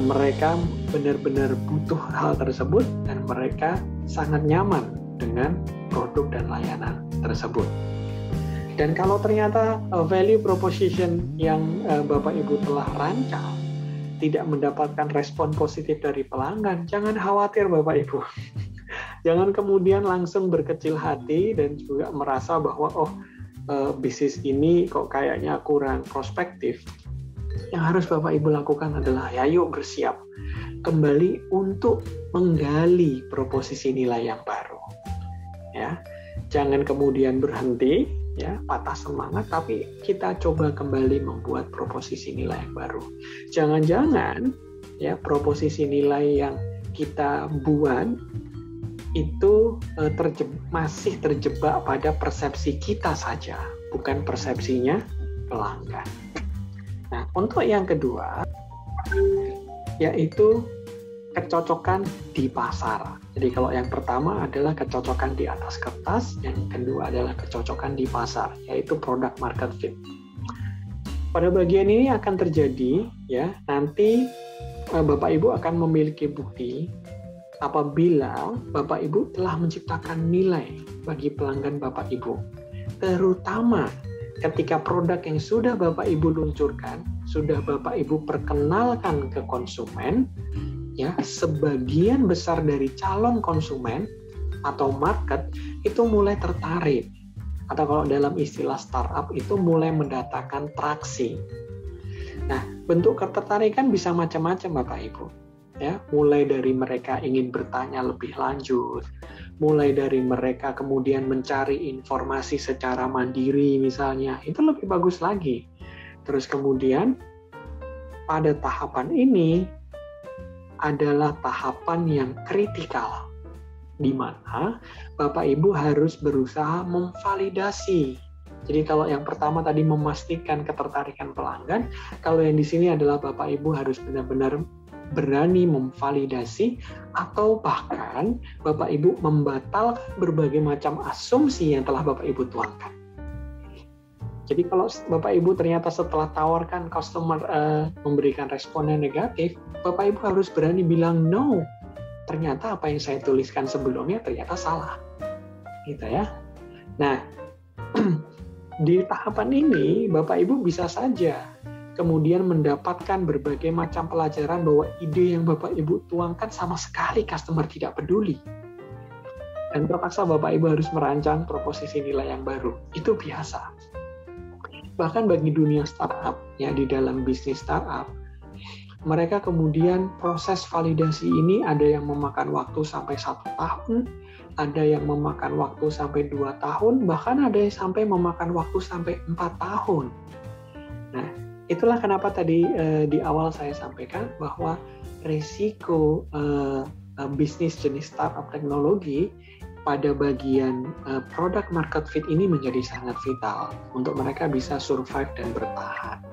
mereka benar-benar butuh hal tersebut dan mereka sangat nyaman dengan produk dan layanan tersebut. Dan kalau ternyata value proposition yang Bapak Ibu telah rancang tidak mendapatkan respon positif dari pelanggan, jangan khawatir Bapak Ibu. Jangan kemudian langsung berkecil hati dan juga merasa bahwa bisnis ini kok kayaknya kurang prospektif. Yang harus Bapak Ibu lakukan adalah yuk bersiap kembali untuk menggali proposisi nilai yang baru. Ya, jangan kemudian berhenti, ya, patah semangat, tapi kita coba kembali membuat proposisi nilai yang baru. Jangan-jangan ya proposisi nilai yang kita buat itu masih terjebak pada persepsi kita saja, bukan persepsinya pelanggan. Nah, untuk yang kedua, yaitu kecocokan di pasar. Jadi kalau yang pertama adalah kecocokan di atas kertas, yang kedua adalah kecocokan di pasar, yaitu product market fit. Pada bagian ini akan terjadi, ya, nanti Bapak Ibu akan memiliki bukti apabila Bapak Ibu telah menciptakan nilai bagi pelanggan Bapak Ibu, terutama ketika produk yang sudah Bapak Ibu luncurkan, sudah Bapak Ibu perkenalkan ke konsumen, ya, sebagian besar dari calon konsumen atau market itu mulai tertarik, atau kalau dalam istilah startup itu mulai mendatangkan traksi. Nah, bentuk ketertarikan bisa macam-macam Bapak Ibu. Ya, mulai dari mereka ingin bertanya lebih lanjut, mulai dari mereka kemudian mencari informasi secara mandiri misalnya, itu lebih bagus lagi. Terus kemudian pada tahapan ini adalah tahapan yang kritikal, di mana Bapak Ibu harus berusaha memvalidasi. Jadi kalau yang pertama tadi memastikan ketertarikan pelanggan, kalau yang di sini adalah Bapak Ibu harus benar-benar berani memvalidasi atau bahkan Bapak Ibu membatalkan berbagai macam asumsi yang telah Bapak Ibu tuangkan. Jadi kalau Bapak Ibu ternyata setelah tawarkan customer memberikan respon yang negatif, Bapak Ibu harus berani bilang no. Ternyata apa yang saya tuliskan sebelumnya ternyata salah. Gitu ya. Nah, di tahapan ini Bapak Ibu bisa saja kemudian mendapatkan berbagai macam pelajaran bahwa ide yang Bapak Ibu tuangkan sama sekali customer tidak peduli. Dan terpaksa Bapak Ibu harus merancang proposisi nilai yang baru. Itu biasa. Bahkan bagi dunia startup, ya, di dalam bisnis startup, mereka kemudian proses validasi ini ada yang memakan waktu sampai 1 tahun, ada yang memakan waktu sampai 2 tahun, bahkan ada yang sampai memakan waktu sampai 4 tahun. Nah, itulah kenapa tadi di awal saya sampaikan bahwa risiko bisnis jenis startup teknologi pada bagian product market fit ini menjadi sangat vital untuk mereka bisa survive dan bertahan.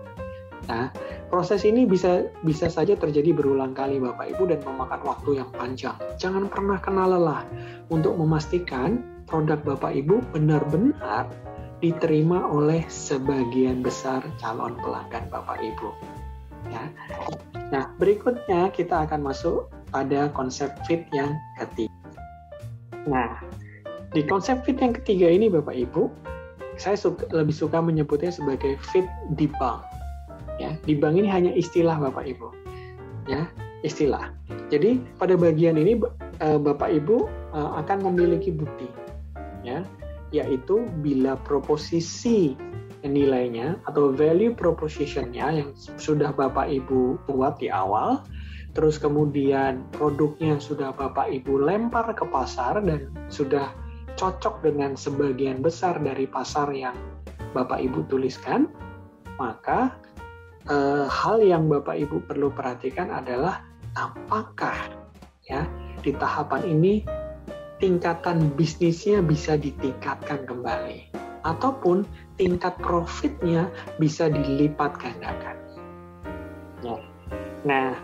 Nah, proses ini bisa saja terjadi berulang kali Bapak Ibu dan memakan waktu yang panjang. Jangan pernah kenal lelah untuk memastikan produk Bapak Ibu benar-benar diterima oleh sebagian besar calon pelanggan Bapak Ibu. Ya. Nah, berikutnya kita akan masuk pada konsep fit yang ketiga. Nah, di konsep fit yang ketiga ini Bapak Ibu, saya lebih suka menyebutnya sebagai fit di bank. Ya, di bank ini hanya istilah Bapak Ibu. Ya, istilah. Jadi pada bagian ini Bapak Ibu akan memiliki bukti, ya, yaitu bila proposisi nilainya atau value proposition-nya yang sudah Bapak Ibu buat di awal, terus kemudian produknya sudah Bapak Ibu lempar ke pasar dan sudah cocok dengan sebagian besar dari pasar yang Bapak Ibu tuliskan, maka hal yang Bapak Ibu perlu perhatikan adalah apakah ya di tahapan ini tingkatan bisnisnya bisa ditingkatkan kembali ataupun tingkat profitnya bisa dilipat gandakan. Nah,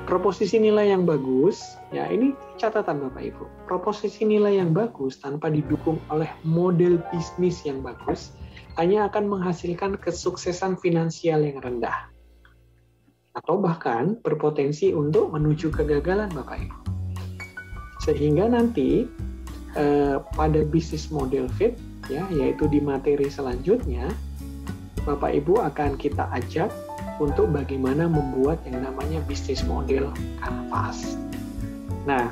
proposisi nilai yang bagus, ya ini catatan Bapak Ibu. Proposisi nilai yang bagus tanpa didukung oleh model bisnis yang bagus hanya akan menghasilkan kesuksesan finansial yang rendah. Atau bahkan berpotensi untuk menuju kegagalan Bapak Ibu. Sehingga nanti pada bisnis model fit, ya, yaitu di materi selanjutnya, Bapak Ibu akan kita ajak untuk bagaimana membuat yang namanya bisnis model kanvas. Nah,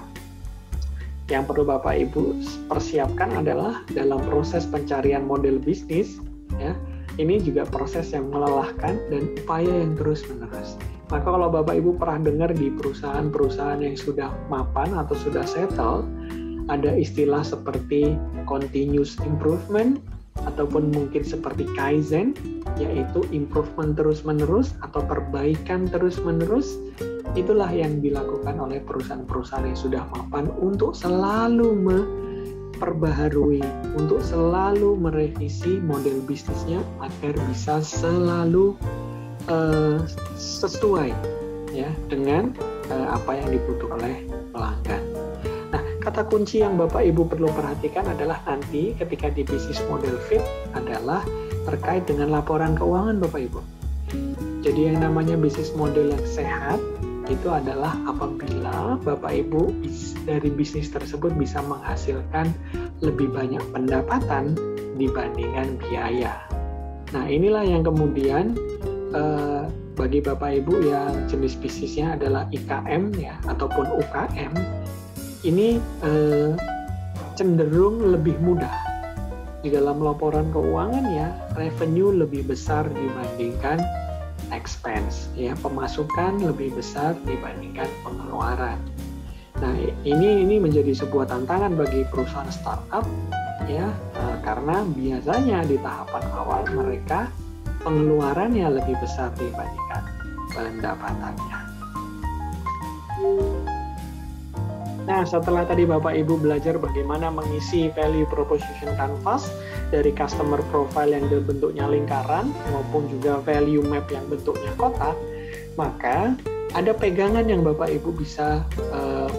yang perlu Bapak Ibu persiapkan adalah dalam proses pencarian model bisnis, ya, ini juga proses yang melelahkan dan upaya yang terus-menerus. Maka kalau Bapak Ibu pernah dengar di perusahaan-perusahaan yang sudah mapan atau sudah settle, ada istilah seperti continuous improvement, ataupun mungkin seperti Kaizen, yaitu improvement terus-menerus atau perbaikan terus-menerus. Itulah yang dilakukan oleh perusahaan-perusahaan yang sudah mapan untuk selalu memperbaharui, untuk selalu merevisi model bisnisnya agar bisa selalu sesuai ya dengan apa yang dibutuhkan oleh pelanggan. Nah, kata kunci yang Bapak Ibu perlu perhatikan adalah nanti ketika di bisnis model fit adalah terkait dengan laporan keuangan Bapak Ibu. Jadi yang namanya bisnis model yang sehat itu adalah apabila Bapak Ibu dari bisnis tersebut bisa menghasilkan lebih banyak pendapatan dibandingkan biaya. Nah, inilah yang kemudian bagi Bapak Ibu yang jenis bisnisnya adalah IKM ya ataupun UKM, ini cenderung lebih mudah di dalam laporan keuangan ya, revenue lebih besar dibandingkan expense ya, pemasukan lebih besar dibandingkan pengeluaran. Nah, ini menjadi sebuah tantangan bagi perusahaan startup ya, karena biasanya di tahapan awal mereka pengeluarannya lebih besar dibandingkan pendapatannya. Nah, setelah tadi Bapak Ibu belajar bagaimana mengisi value proposition canvas dari customer profile yang bentuknya lingkaran maupun juga value map yang bentuknya kotak, maka ada pegangan yang Bapak Ibu bisa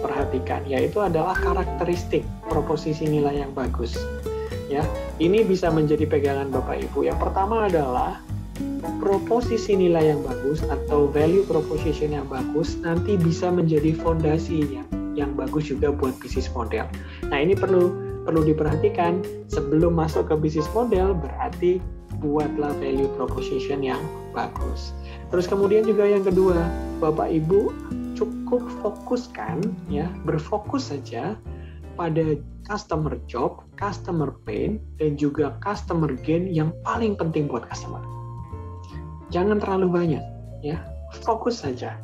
perhatikan, yaitu adalah karakteristik proposisi nilai yang bagus. Ya, ini bisa menjadi pegangan Bapak Ibu. Yang pertama adalah proposisi nilai yang bagus atau value proposition yang bagus nanti bisa menjadi fondasinya yang bagus juga buat bisnis model. Nah, ini perlu diperhatikan sebelum masuk ke bisnis model, berarti buatlah value proposition yang bagus. Terus kemudian juga yang kedua, Bapak Ibu cukup fokuskan ya, berfokus saja pada customer job, customer pain, dan juga customer gain yang paling penting buat customer. Jangan terlalu banyak ya, fokus saja.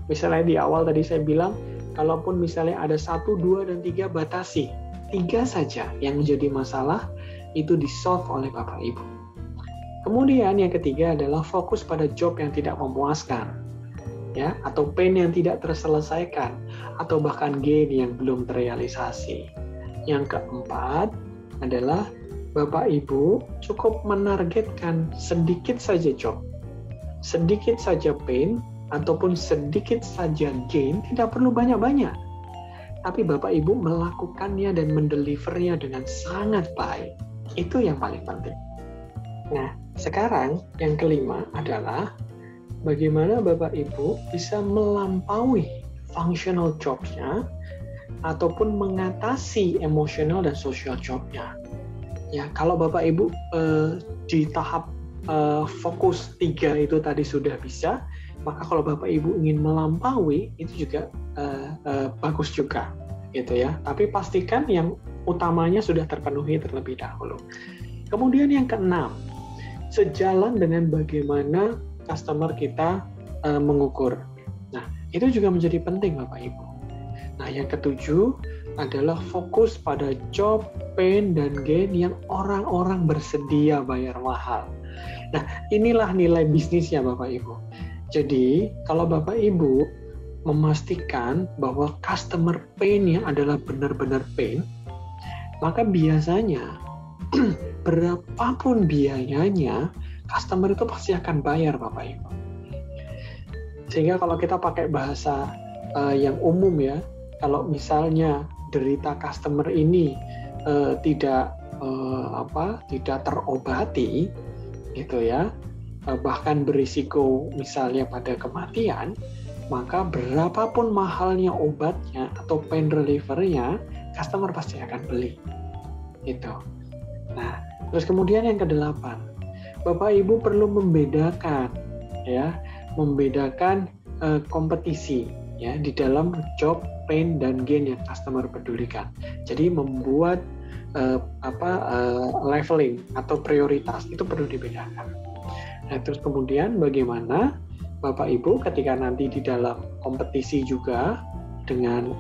Misalnya di awal tadi saya bilang, kalaupun misalnya ada 1, 2, dan 3, batasi. 3 saja yang menjadi masalah, itu di-solve oleh Bapak Ibu. Kemudian yang ketiga adalah fokus pada job yang tidak memuaskan, ya, atau pain yang tidak terselesaikan, atau bahkan gain yang belum terrealisasi. Yang keempat adalah Bapak Ibu cukup menargetkan sedikit saja job, sedikit saja pain, ataupun sedikit saja gain, tidak perlu banyak-banyak. Tapi Bapak Ibu melakukannya dan mendelivernya dengan sangat baik. Itu yang paling penting. Nah, sekarang yang kelima adalah bagaimana Bapak Ibu bisa melampaui functional jobs-nya ataupun mengatasi emotional dan social job-nya. Ya, kalau Bapak Ibu di tahap fokus 3 itu tadi sudah bisa, maka kalau Bapak Ibu ingin melampaui itu juga bagus juga, gitu ya. Tapi pastikan yang utamanya sudah terpenuhi terlebih dahulu. Kemudian yang keenam, sejalan dengan bagaimana customer kita mengukur. Nah, itu juga menjadi penting Bapak Ibu. Nah, yang ketujuh adalah fokus pada job, pain, dan gain yang orang-orang bersedia bayar mahal. Nah, inilah nilai bisnisnya Bapak Ibu. Jadi, kalau Bapak Ibu memastikan bahwa customer pain-nya adalah benar-benar pain, maka biasanya berapapun biayanya, customer itu pasti akan bayar Bapak Ibu. Sehingga kalau kita pakai bahasa yang umum ya, kalau misalnya derita customer ini tidak terobati, gitu ya, bahkan berisiko misalnya pada kematian, maka berapapun mahalnya obatnya atau pain reliever-nya, customer pasti akan beli. Gitu. Nah, terus kemudian yang kedelapan, Bapak Ibu perlu membedakan kompetisi ya di dalam job, pain, dan gain yang customer pedulikan. Jadi membuat leveling atau prioritas itu perlu dibedakan. Nah, terus kemudian bagaimana Bapak Ibu ketika nanti di dalam kompetisi juga dengan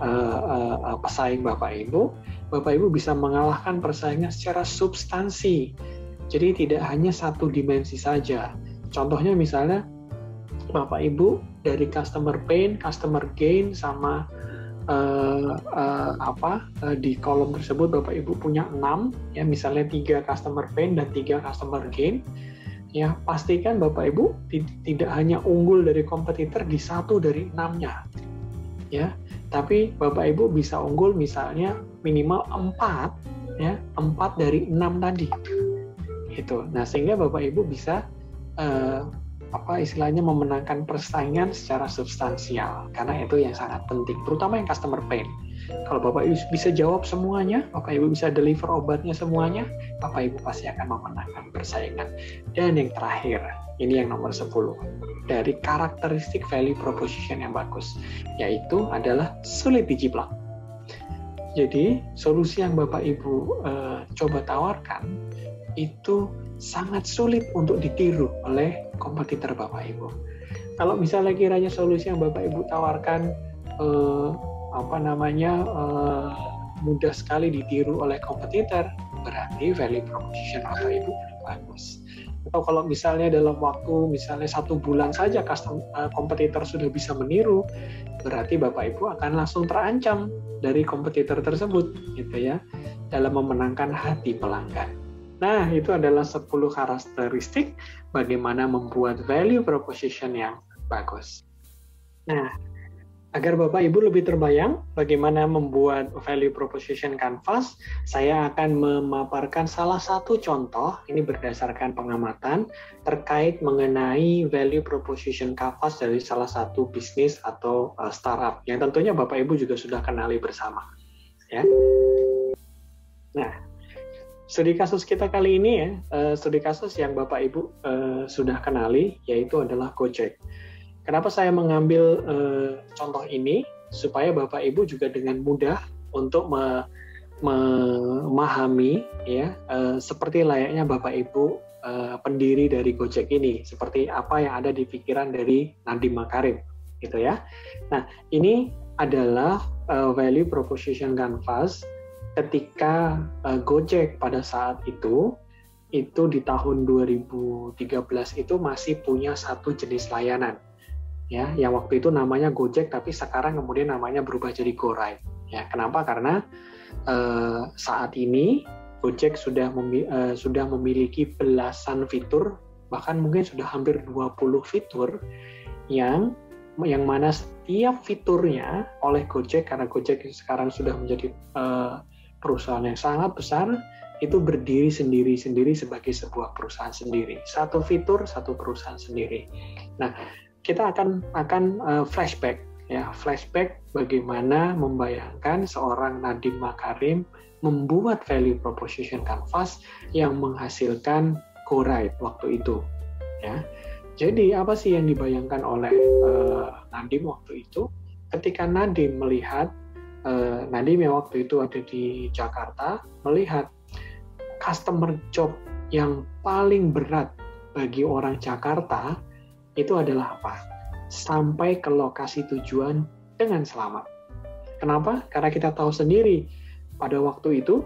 pesaing Bapak Ibu bisa mengalahkan persaingan secara substansi. Jadi tidak hanya satu dimensi saja. Contohnya misalnya Bapak Ibu dari customer pain, customer gain, sama di kolom tersebut Bapak Ibu punya 6, ya misalnya 3 customer pain dan 3 customer gain. Ya, pastikan Bapak Ibu tidak hanya unggul dari kompetitor di 1 dari 6-nya. Ya, tapi Bapak Ibu bisa unggul misalnya minimal 4, ya, 4 dari 6 tadi. Gitu. Nah, sehingga Bapak Ibu bisa istilahnya memenangkan persaingan secara substansial, karena itu yang sangat penting, terutama yang customer pain. Kalau Bapak Ibu bisa jawab semuanya, Bapak Ibu bisa deliver obatnya semuanya, Bapak Ibu pasti akan memenangkan persaingan. Dan yang terakhir, ini yang nomor 10, dari karakteristik value proposition yang bagus, yaitu adalah sulit dijiplak. Jadi, solusi yang Bapak Ibu coba tawarkan itu sangat sulit untuk ditiru oleh kompetitor Bapak Ibu. Kalau misalnya kiranya solusi yang Bapak Ibu tawarkan mudah sekali ditiru oleh kompetitor, berarti value proposition Bapak Ibu bagus. Atau kalau misalnya dalam waktu misalnya 1 bulan saja kompetitor sudah bisa meniru, berarti Bapak Ibu akan langsung terancam dari kompetitor tersebut, gitu ya, dalam memenangkan hati pelanggan. Nah, itu adalah 10 karakteristik bagaimana membuat value proposition yang bagus. Nah, agar Bapak Ibu lebih terbayang bagaimana membuat value proposition canvas, saya akan memaparkan salah satu contoh, ini berdasarkan pengamatan, terkait mengenai value proposition canvas dari salah satu bisnis atau startup, yang tentunya Bapak Ibu juga sudah kenali bersama. Ya. Nah, studi kasus kita kali ini ya, studi kasus yang Bapak Ibu sudah kenali, yaitu adalah Gojek. Kenapa saya mengambil contoh ini? Supaya Bapak Ibu juga dengan mudah untuk memahami, ya, seperti layaknya Bapak Ibu pendiri dari Gojek ini, seperti apa yang ada di pikiran dari Nadiem Makarim, gitu ya. Nah, ini adalah value proposition canvas ketika Gojek pada saat itu di tahun 2013 itu masih punya satu jenis layanan, ya, yang waktu itu namanya Gojek, tapi sekarang kemudian namanya berubah jadi GoRide. Ya, kenapa? Karena saat ini Gojek sudah memiliki belasan fitur, bahkan mungkin sudah hampir 20 fitur yang mana setiap fiturnya oleh Gojek, karena Gojek sekarang sudah menjadi perusahaan yang sangat besar, itu berdiri sendiri-sendiri sebagai sebuah perusahaan sendiri. Satu fitur, satu perusahaan sendiri. Nah, kita akan flashback, ya, flashback bagaimana membayangkan seorang Nadiem Makarim membuat value proposition canvas yang menghasilkan go-right waktu itu. Ya. Jadi apa sih yang dibayangkan oleh Nadiem waktu itu? Ketika Nadiem melihat, Nadiem yang waktu itu ada di Jakarta, melihat customer job yang paling berat bagi orang Jakarta itu adalah apa? Sampai ke lokasi tujuan dengan selamat. Kenapa? Karena kita tahu sendiri pada waktu itu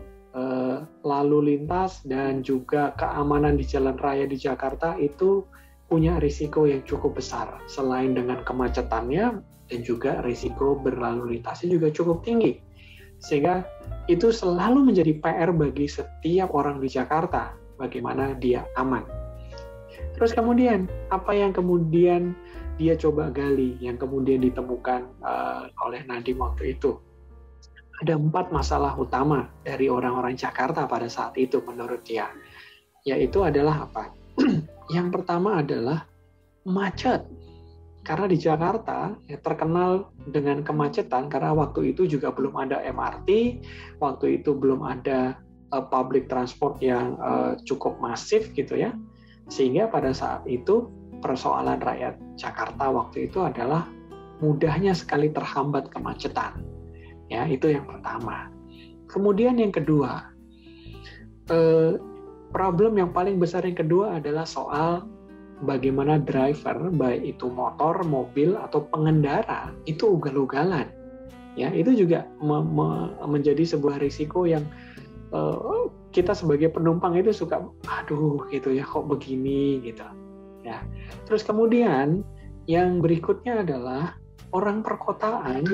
lalu lintas dan juga keamanan di jalan raya di Jakarta itu punya risiko yang cukup besar. Selain dengan kemacetannya dan juga risiko berlalu lintasnya juga cukup tinggi. Sehingga itu selalu menjadi PR bagi setiap orang di Jakarta, bagaimana dia aman. Terus kemudian, apa yang kemudian dia coba gali, yang kemudian ditemukan oleh Nadiem waktu itu? Ada 4 masalah utama dari orang-orang Jakarta pada saat itu menurut dia. Yaitu adalah apa? Yang pertama adalah macet. Karena di Jakarta ya, terkenal dengan kemacetan karena waktu itu juga belum ada MRT, waktu itu belum ada public transport yang cukup masif gitu ya. Sehingga pada saat itu persoalan rakyat Jakarta waktu itu adalah mudahnya sekali terhambat kemacetan. Ya, itu yang pertama. Kemudian yang kedua, problem yang paling besar yang kedua adalah soal bagaimana driver, baik itu motor, mobil, atau pengendara, itu ugal-ugalan. Ya, itu juga menjadi sebuah risiko yang kita sebagai penumpang itu suka, aduh gitu ya, kok begini gitu. Ya. Terus kemudian yang berikutnya adalah orang perkotaan,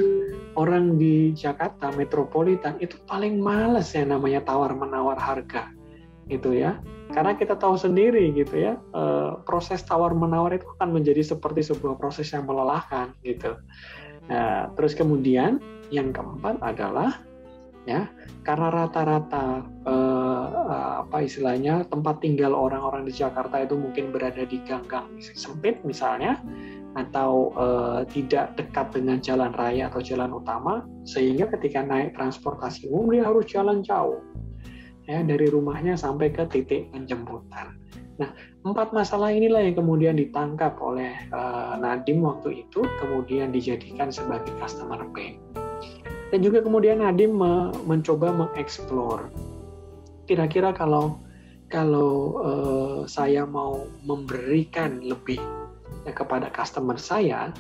orang di Jakarta metropolitan itu paling males ya namanya tawar-menawar harga, gitu ya. Karena kita tahu sendiri gitu ya, proses tawar-menawar itu akan menjadi seperti sebuah proses yang melelahkan gitu. Nah, terus kemudian yang keempat adalah ya karena rata-rata apa istilahnya tempat tinggal orang-orang di Jakarta itu mungkin berada di gang-gang sempit misalnya, atau tidak dekat dengan jalan raya atau jalan utama, sehingga ketika naik transportasi umum dia harus jalan jauh ya, dari rumahnya sampai ke titik penjemputan. Nah, 4 masalah inilah yang kemudian ditangkap oleh Nadiem waktu itu, kemudian dijadikan sebagai customer pain. Dan juga kemudian Nadiem mencoba mengeksplor, kira-kira kalau saya mau memberikan lebih kepada customer saya,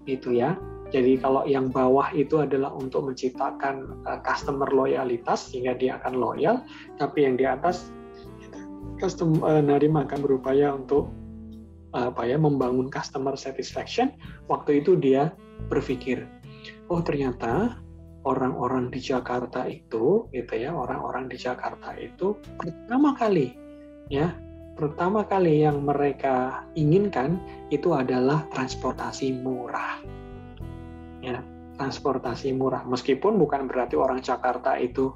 gitu ya. Jadi kalau yang bawah itu adalah untuk menciptakan customer loyalitas sehingga dia akan loyal, tapi yang di atas Nadiem akan berupaya untuk membangun customer satisfaction. Waktu itu dia berpikir, oh ternyata orang-orang di Jakarta itu, gitu ya, orang-orang di Jakarta itu pertama kali yang mereka inginkan itu adalah transportasi murah. Ya, transportasi murah. Meskipun bukan berarti orang Jakarta itu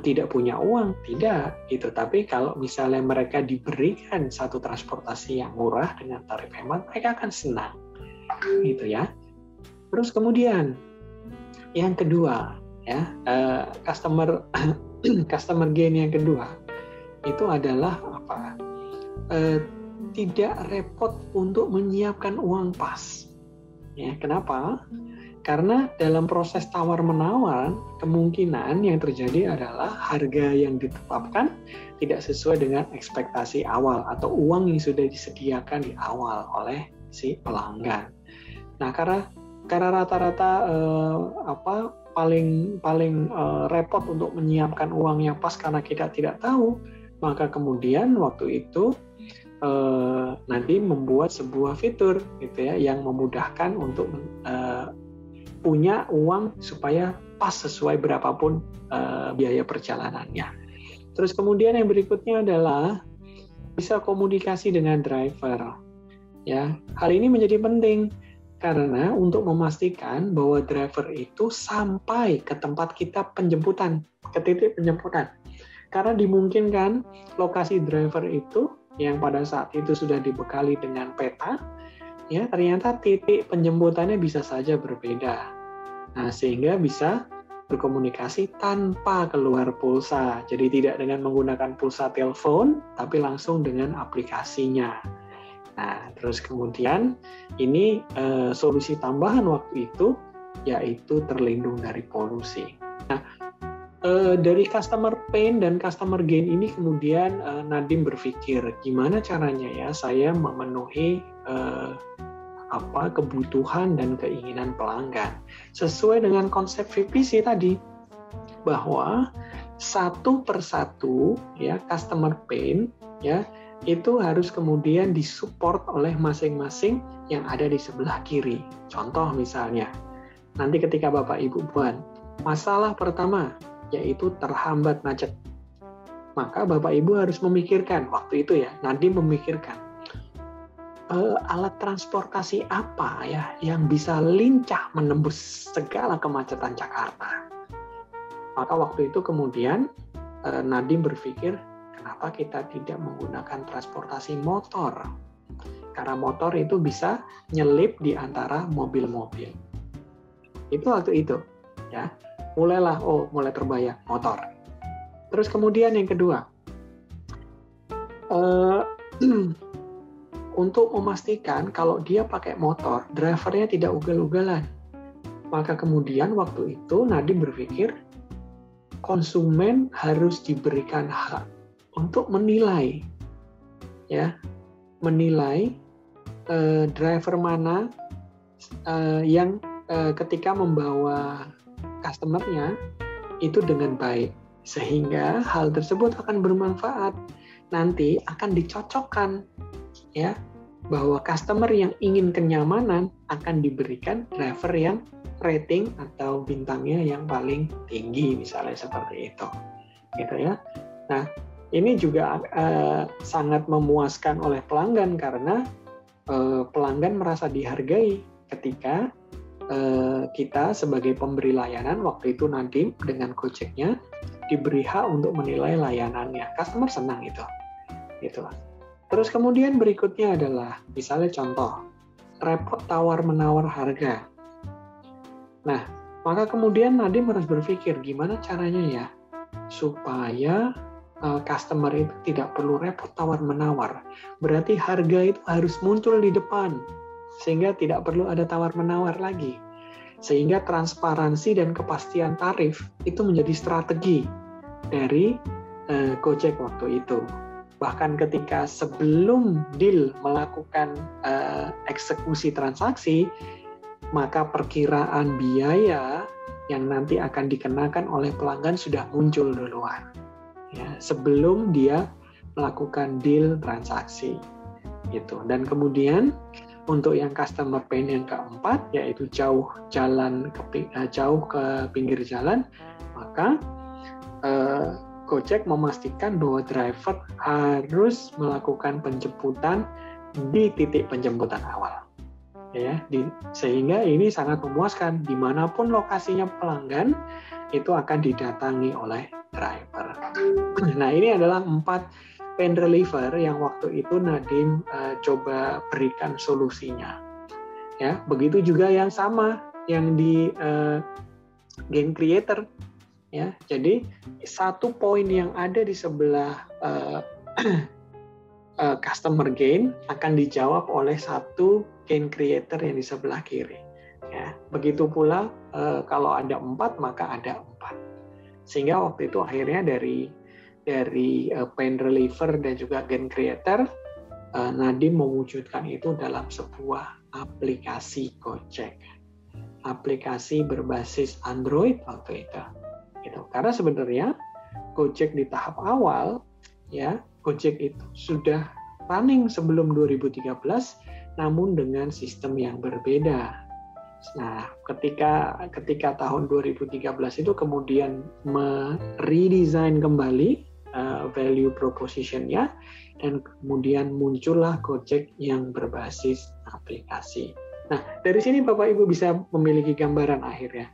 tidak punya uang, tidak gitu. Tapi kalau misalnya mereka diberikan satu transportasi yang murah dengan tarif hemat, mereka akan senang, gitu ya. Terus kemudian yang kedua, ya customer gain yang kedua itu adalah apa? Tidak repot untuk menyiapkan uang pas. Ya, kenapa? Karena dalam proses tawar-menawar, kemungkinan yang terjadi adalah harga yang ditetapkan tidak sesuai dengan ekspektasi awal atau uang yang sudah disediakan di awal oleh si pelanggan. Nah, karena rata-rata paling repot untuk menyiapkan uang yang pas karena kita tidak tahu, maka kemudian waktu itu nanti membuat sebuah fitur gitu ya yang memudahkan untuk punya uang supaya pas sesuai berapapun biaya perjalanannya. Terus kemudian yang berikutnya adalah bisa komunikasi dengan driver. Ya, hal ini menjadi penting karena untuk memastikan bahwa driver itu sampai ke tempat kita penjemputan, ke titik penjemputan. Karena dimungkinkan lokasi driver itu yang pada saat itu sudah dibekali dengan peta, ya ternyata titik penjemputannya bisa saja berbeda. Nah, sehingga bisa berkomunikasi tanpa keluar pulsa. Jadi tidak dengan menggunakan pulsa telepon, tapi langsung dengan aplikasinya. Nah, terus kemudian ini solusi tambahan waktu itu, yaitu terlindung dari polusi. Nah, dari customer pain dan customer gain ini kemudian Nadiem berpikir, gimana caranya ya saya memenuhi kebutuhan dan keinginan pelanggan sesuai dengan konsep VPC tadi, bahwa satu persatu ya customer pain ya itu harus kemudian disupport oleh masing-masing yang ada di sebelah kiri. Contoh misalnya, nanti ketika Bapak Ibu buat masalah pertama yaitu terhambat macet, maka Bapak Ibu harus memikirkan waktu itu ya, Nadiem memikirkan alat transportasi apa ya yang bisa lincah menembus segala kemacetan Jakarta. Maka waktu itu kemudian Nadiem berpikir, kenapa kita tidak menggunakan transportasi motor? Karena motor itu bisa nyelip di antara mobil-mobil. Itu waktu itu, ya. Mulai terbayang motor. Terus kemudian yang kedua, untuk memastikan kalau dia pakai motor, drivernya tidak ugal-ugalan. Maka kemudian waktu itu Nadiem berpikir, konsumen harus diberikan hak untuk menilai, ya, menilai driver mana yang ketika membawa customer-nya itu dengan baik, sehingga hal tersebut akan bermanfaat. Nanti akan dicocokkan, ya, bahwa customer yang ingin kenyamanan akan diberikan driver yang rating atau bintangnya yang paling tinggi, misalnya seperti itu, gitu ya. Nah, ini juga sangat memuaskan oleh pelanggan karena pelanggan merasa dihargai ketika kita sebagai pemberi layanan, waktu itu Nadiem dengan Gojeknya diberi hak untuk menilai layanannya. Customer senang itu, gitu. Terus kemudian berikutnya adalah misalnya contoh repot tawar-menawar harga. Nah, maka kemudian Nadiem harus berpikir gimana caranya ya supaya customer itu tidak perlu repot tawar-menawar. Berarti harga itu harus muncul di depan sehingga tidak perlu ada tawar-menawar lagi. Sehingga transparansi dan kepastian tarif itu menjadi strategi dari Gojek waktu itu. Bahkan ketika sebelum deal melakukan eksekusi transaksi, maka perkiraan biaya yang nanti akan dikenakan oleh pelanggan sudah muncul duluan, ya, sebelum dia melakukan deal transaksi, gitu. Dan kemudian untuk yang customer pain yang keempat, yaitu jauh ke pinggir jalan, maka Gojek memastikan bahwa driver harus melakukan penjemputan di titik penjemputan awal, ya, sehingga ini sangat memuaskan. Dimanapun lokasinya pelanggan itu akan didatangi oleh driver. Nah, ini adalah 4 pain reliever yang waktu itu Nadiem coba berikan solusinya. Ya, begitu juga yang sama yang di gain creator. Ya, jadi satu poin yang ada di sebelah customer gain akan dijawab oleh satu gain creator yang di sebelah kiri. Ya, begitu pula kalau ada 4 maka ada 4. Sehingga waktu itu akhirnya dari pain reliever dan juga gain creator, Nadiem mewujudkan itu dalam sebuah aplikasi Gojek, aplikasi berbasis Android waktu itu. Gitu. Karena sebenarnya Gojek di tahap awal, ya, Gojek itu sudah running sebelum 2013, namun dengan sistem yang berbeda. Nah, ketika tahun 2013 itu kemudian meredesign kembali value proposition-nya, dan kemudian muncullah Gojek yang berbasis aplikasi. Nah, dari sini Bapak Ibu bisa memiliki gambaran akhirnya.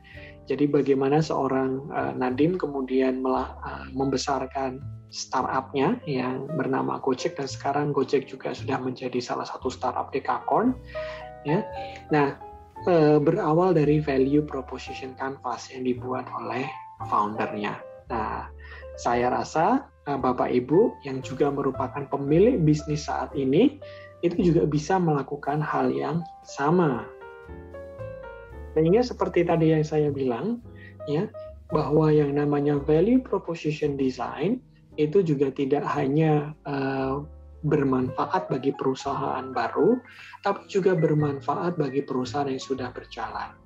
Jadi bagaimana seorang Nadiem kemudian membesarkan startup-nya yang bernama Gojek, dan sekarang Gojek juga sudah menjadi salah satu startup dekakorn. Ya. Nah, berawal dari value proposition canvas yang dibuat oleh foundernya. Nah, saya rasa Bapak Ibu yang juga merupakan pemilik bisnis saat ini itu juga bisa melakukan hal yang sama. Sehingga seperti tadi yang saya bilang, ya, bahwa yang namanya value proposition design itu juga tidak hanya bermanfaat bagi perusahaan baru, tapi juga bermanfaat bagi perusahaan yang sudah berjalan.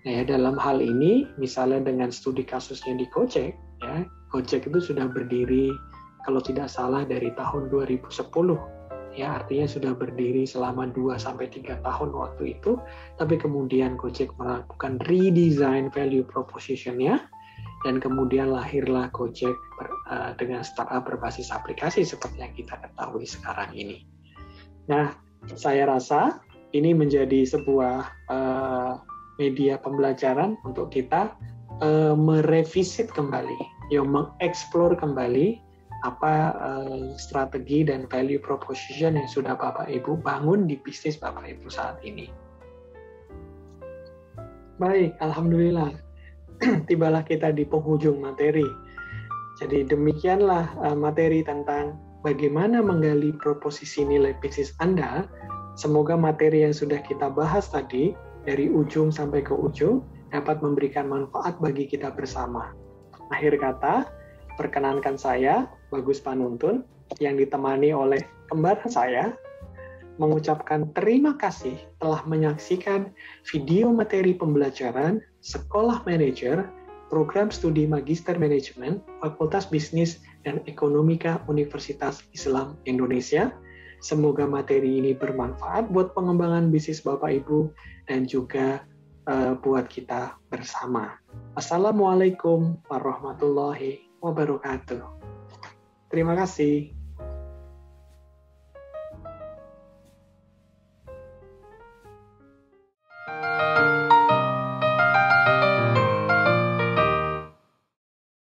Nah, ya, dalam hal ini, misalnya dengan studi kasusnya di Gojek, ya, Gojek itu sudah berdiri, kalau tidak salah, dari tahun 2010. Ya, artinya sudah berdiri selama 2-3 tahun waktu itu, tapi kemudian Gojek melakukan redesign value proposition-nya, dan kemudian lahirlah Gojek dengan startup berbasis aplikasi seperti yang kita ketahui sekarang ini. Nah, saya rasa ini menjadi sebuah media pembelajaran untuk kita merevisit kembali, mengeksplor kembali apa strategi dan value proposition yang sudah Bapak Ibu bangun di bisnis Bapak Ibu saat ini. Baik, alhamdulillah. Tibalah kita di penghujung materi. Jadi demikianlah materi tentang bagaimana menggali proposisi nilai bisnis Anda. Semoga materi yang sudah kita bahas tadi dari ujung sampai ke ujung dapat memberikan manfaat bagi kita bersama. Akhir kata, perkenankan saya, Bagus Panuntun, yang ditemani oleh kembar saya, mengucapkan terima kasih telah menyaksikan video materi pembelajaran Sekolah Manajer, Program Studi Magister Manajemen, Fakultas Bisnis dan Ekonomika Universitas Islam Indonesia. Semoga materi ini bermanfaat buat pengembangan bisnis Bapak Ibu dan juga buat kita bersama. Assalamualaikum warahmatullahi wabarakatuh. Terima kasih.